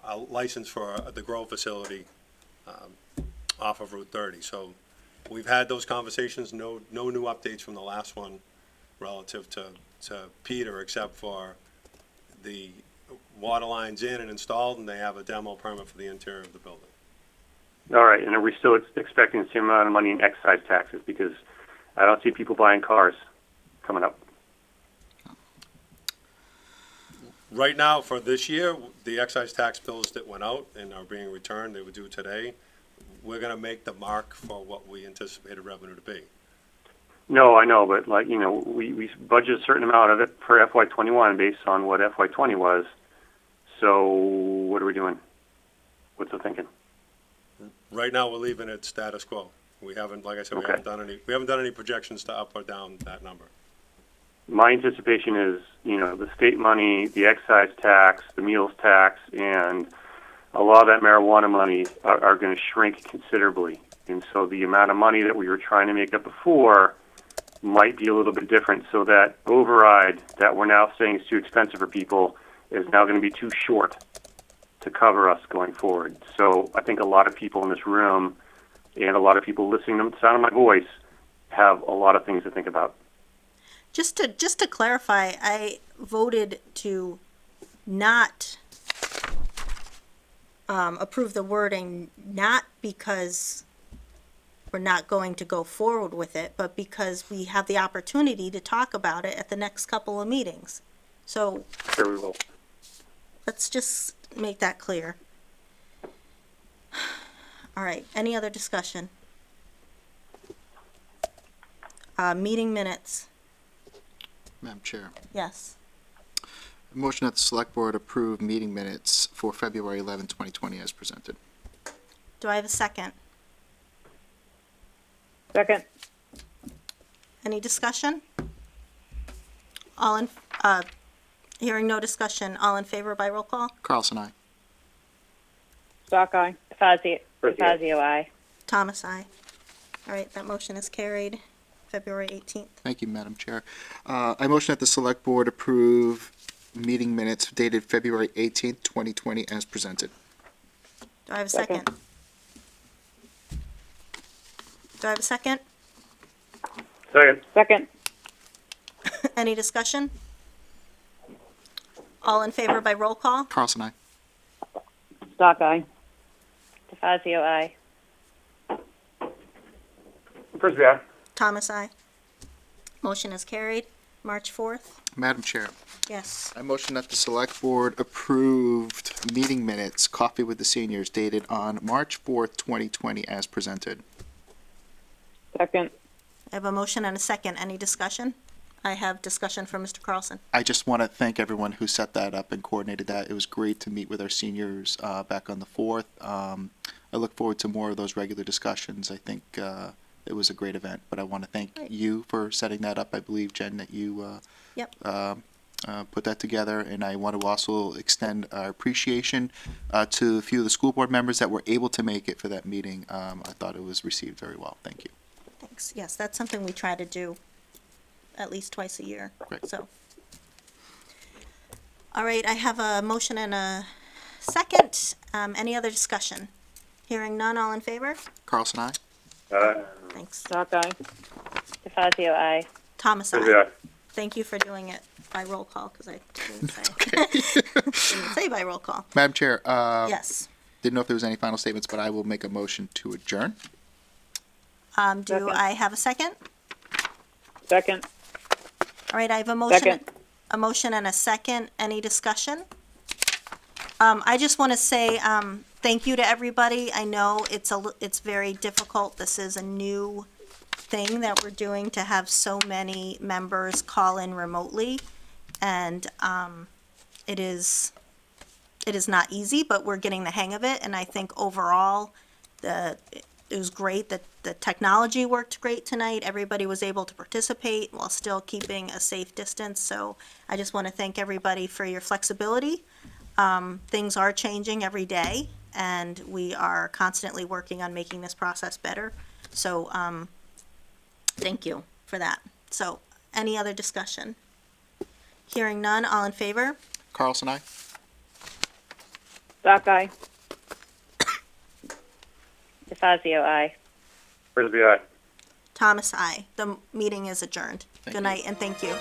S6: a license for the grow facility off of Route 30. So we've had those conversations. No new updates from the last one relative to Peter, except for the water lines in and installed, and they have a demo permit for the interior of the building.
S7: All right, and are we still expecting the same amount of money in excise taxes? Because I don't see people buying cars coming up.
S6: Right now, for this year, the excise tax bills that went out and are being returned, they were due today, we're going to make the mark for what we anticipated revenue to be.
S7: No, I know, but like, you know, we budget a certain amount of it for FY21 based on what FY20 was. So what are we doing? What's the thinking?
S6: Right now, we're leaving it status quo. We haven't, like I said, we
S7: Okay.
S6: haven't done any projections to up or down that number.
S7: My anticipation is, the state money, the excise tax, the meals tax, and a lot of that marijuana money are going to shrink considerably. And so the amount of money that we were trying to make up before might be a little bit different. So that override that we're now saying is too expensive for people is now going to be too short to cover us going forward. So I think a lot of people in this room and a lot of people listening to the sound of my voice have a lot of things to think about.
S1: Just to clarify, I voted to not approve the wording, not because we're not going to go forward with it, but because we have the opportunity to talk about it at the next couple of meetings. So
S7: Sure we will.
S1: let's just make that clear. All right, any other discussion? Meeting minutes,
S2: Madam Chair.
S1: yes.
S2: Motion that the select board approve meeting minutes for February 11, 2020 as presented.
S1: Do I have a second?
S4: Second.
S1: Any discussion? All in, hearing no discussion, all in favor by roll call?
S2: Carlson, aye.
S4: Stock eye.
S3: DeFazio, aye.
S1: Thomas, aye. All right, that motion is carried, February 18th.
S2: Thank you, Madam Chair. I motion that the select board approve meeting minutes dated February 18th, 2020 as presented.
S1: Do I have a second?
S4: Second.
S1: Do I have a second?
S7: Second.
S4: Second.
S1: Any discussion? All in favor by roll call?
S2: Carlson, aye.
S4: Stock eye.
S3: DeFazio, aye.
S7: Frisbee, aye.
S1: Thomas, aye. Motion is carried, March 4th.
S2: Madam Chair,
S1: Yes.
S2: I motion that the select board approved meeting minutes, Coffee with the Seniors, dated on March 4th, 2020 as presented.
S4: Second.
S1: I have a motion and a second. Any discussion? I have discussion from Mr. Carlson.
S2: I just want to thank everyone who set that up and coordinated that. It was great to meet with our seniors back on the 4th. I look forward to more of those regular discussions. I think it was a great event, but I want to thank
S1: Great.
S2: you for setting that up. I believe, Jen, that you
S1: Yep.
S2: put that together, and I want to also extend our appreciation to a few of the school board members that were able to make it for that meeting. I thought it was received very well. Thank you.
S1: Thanks. Yes, that's something we try to do at least twice a year.
S2: Great.
S1: So. All right, I have a motion and a second. Any other discussion? Hearing none, all in favor?
S2: Carlson, aye.
S1: Thanks.
S4: Stock eye.
S3: DeFazio, aye.
S1: Thomas,
S7: Frisbee,
S1: aye.
S7: aye.
S1: Thank you for doing it by roll call, because I didn't say. Didn't say by roll call.
S2: Madam Chair,
S1: Yes.
S2: didn't know if there was any final statements, but I will make a motion to adjourn.
S1: Do
S4: Second.
S1: I have a second?
S4: Second.
S1: All right, I have a motion.
S4: Second.
S1: A motion and a second. Any discussion? I just want to say, thank you to everybody. I know it's very difficult. This is a new thing that we're doing, to have so many members call in remotely. And, it is not easy, but we're getting the hang of it. And I think overall, it was great that the technology worked great tonight. Everybody was able to participate while still keeping a safe distance. So I just want to thank everybody for your flexibility. Things are changing every day, and we are constantly working on making this process better. So, thank you for that. So, any other discussion? Hearing none, all in favor?
S2: Carlson, aye.
S4: Stock eye.
S3: DeFazio, aye.
S7: Frisbee, aye.
S1: Thomas, aye. The meeting is adjourned.
S2: Thank
S1: Good
S2: you.
S1: night, and thank you.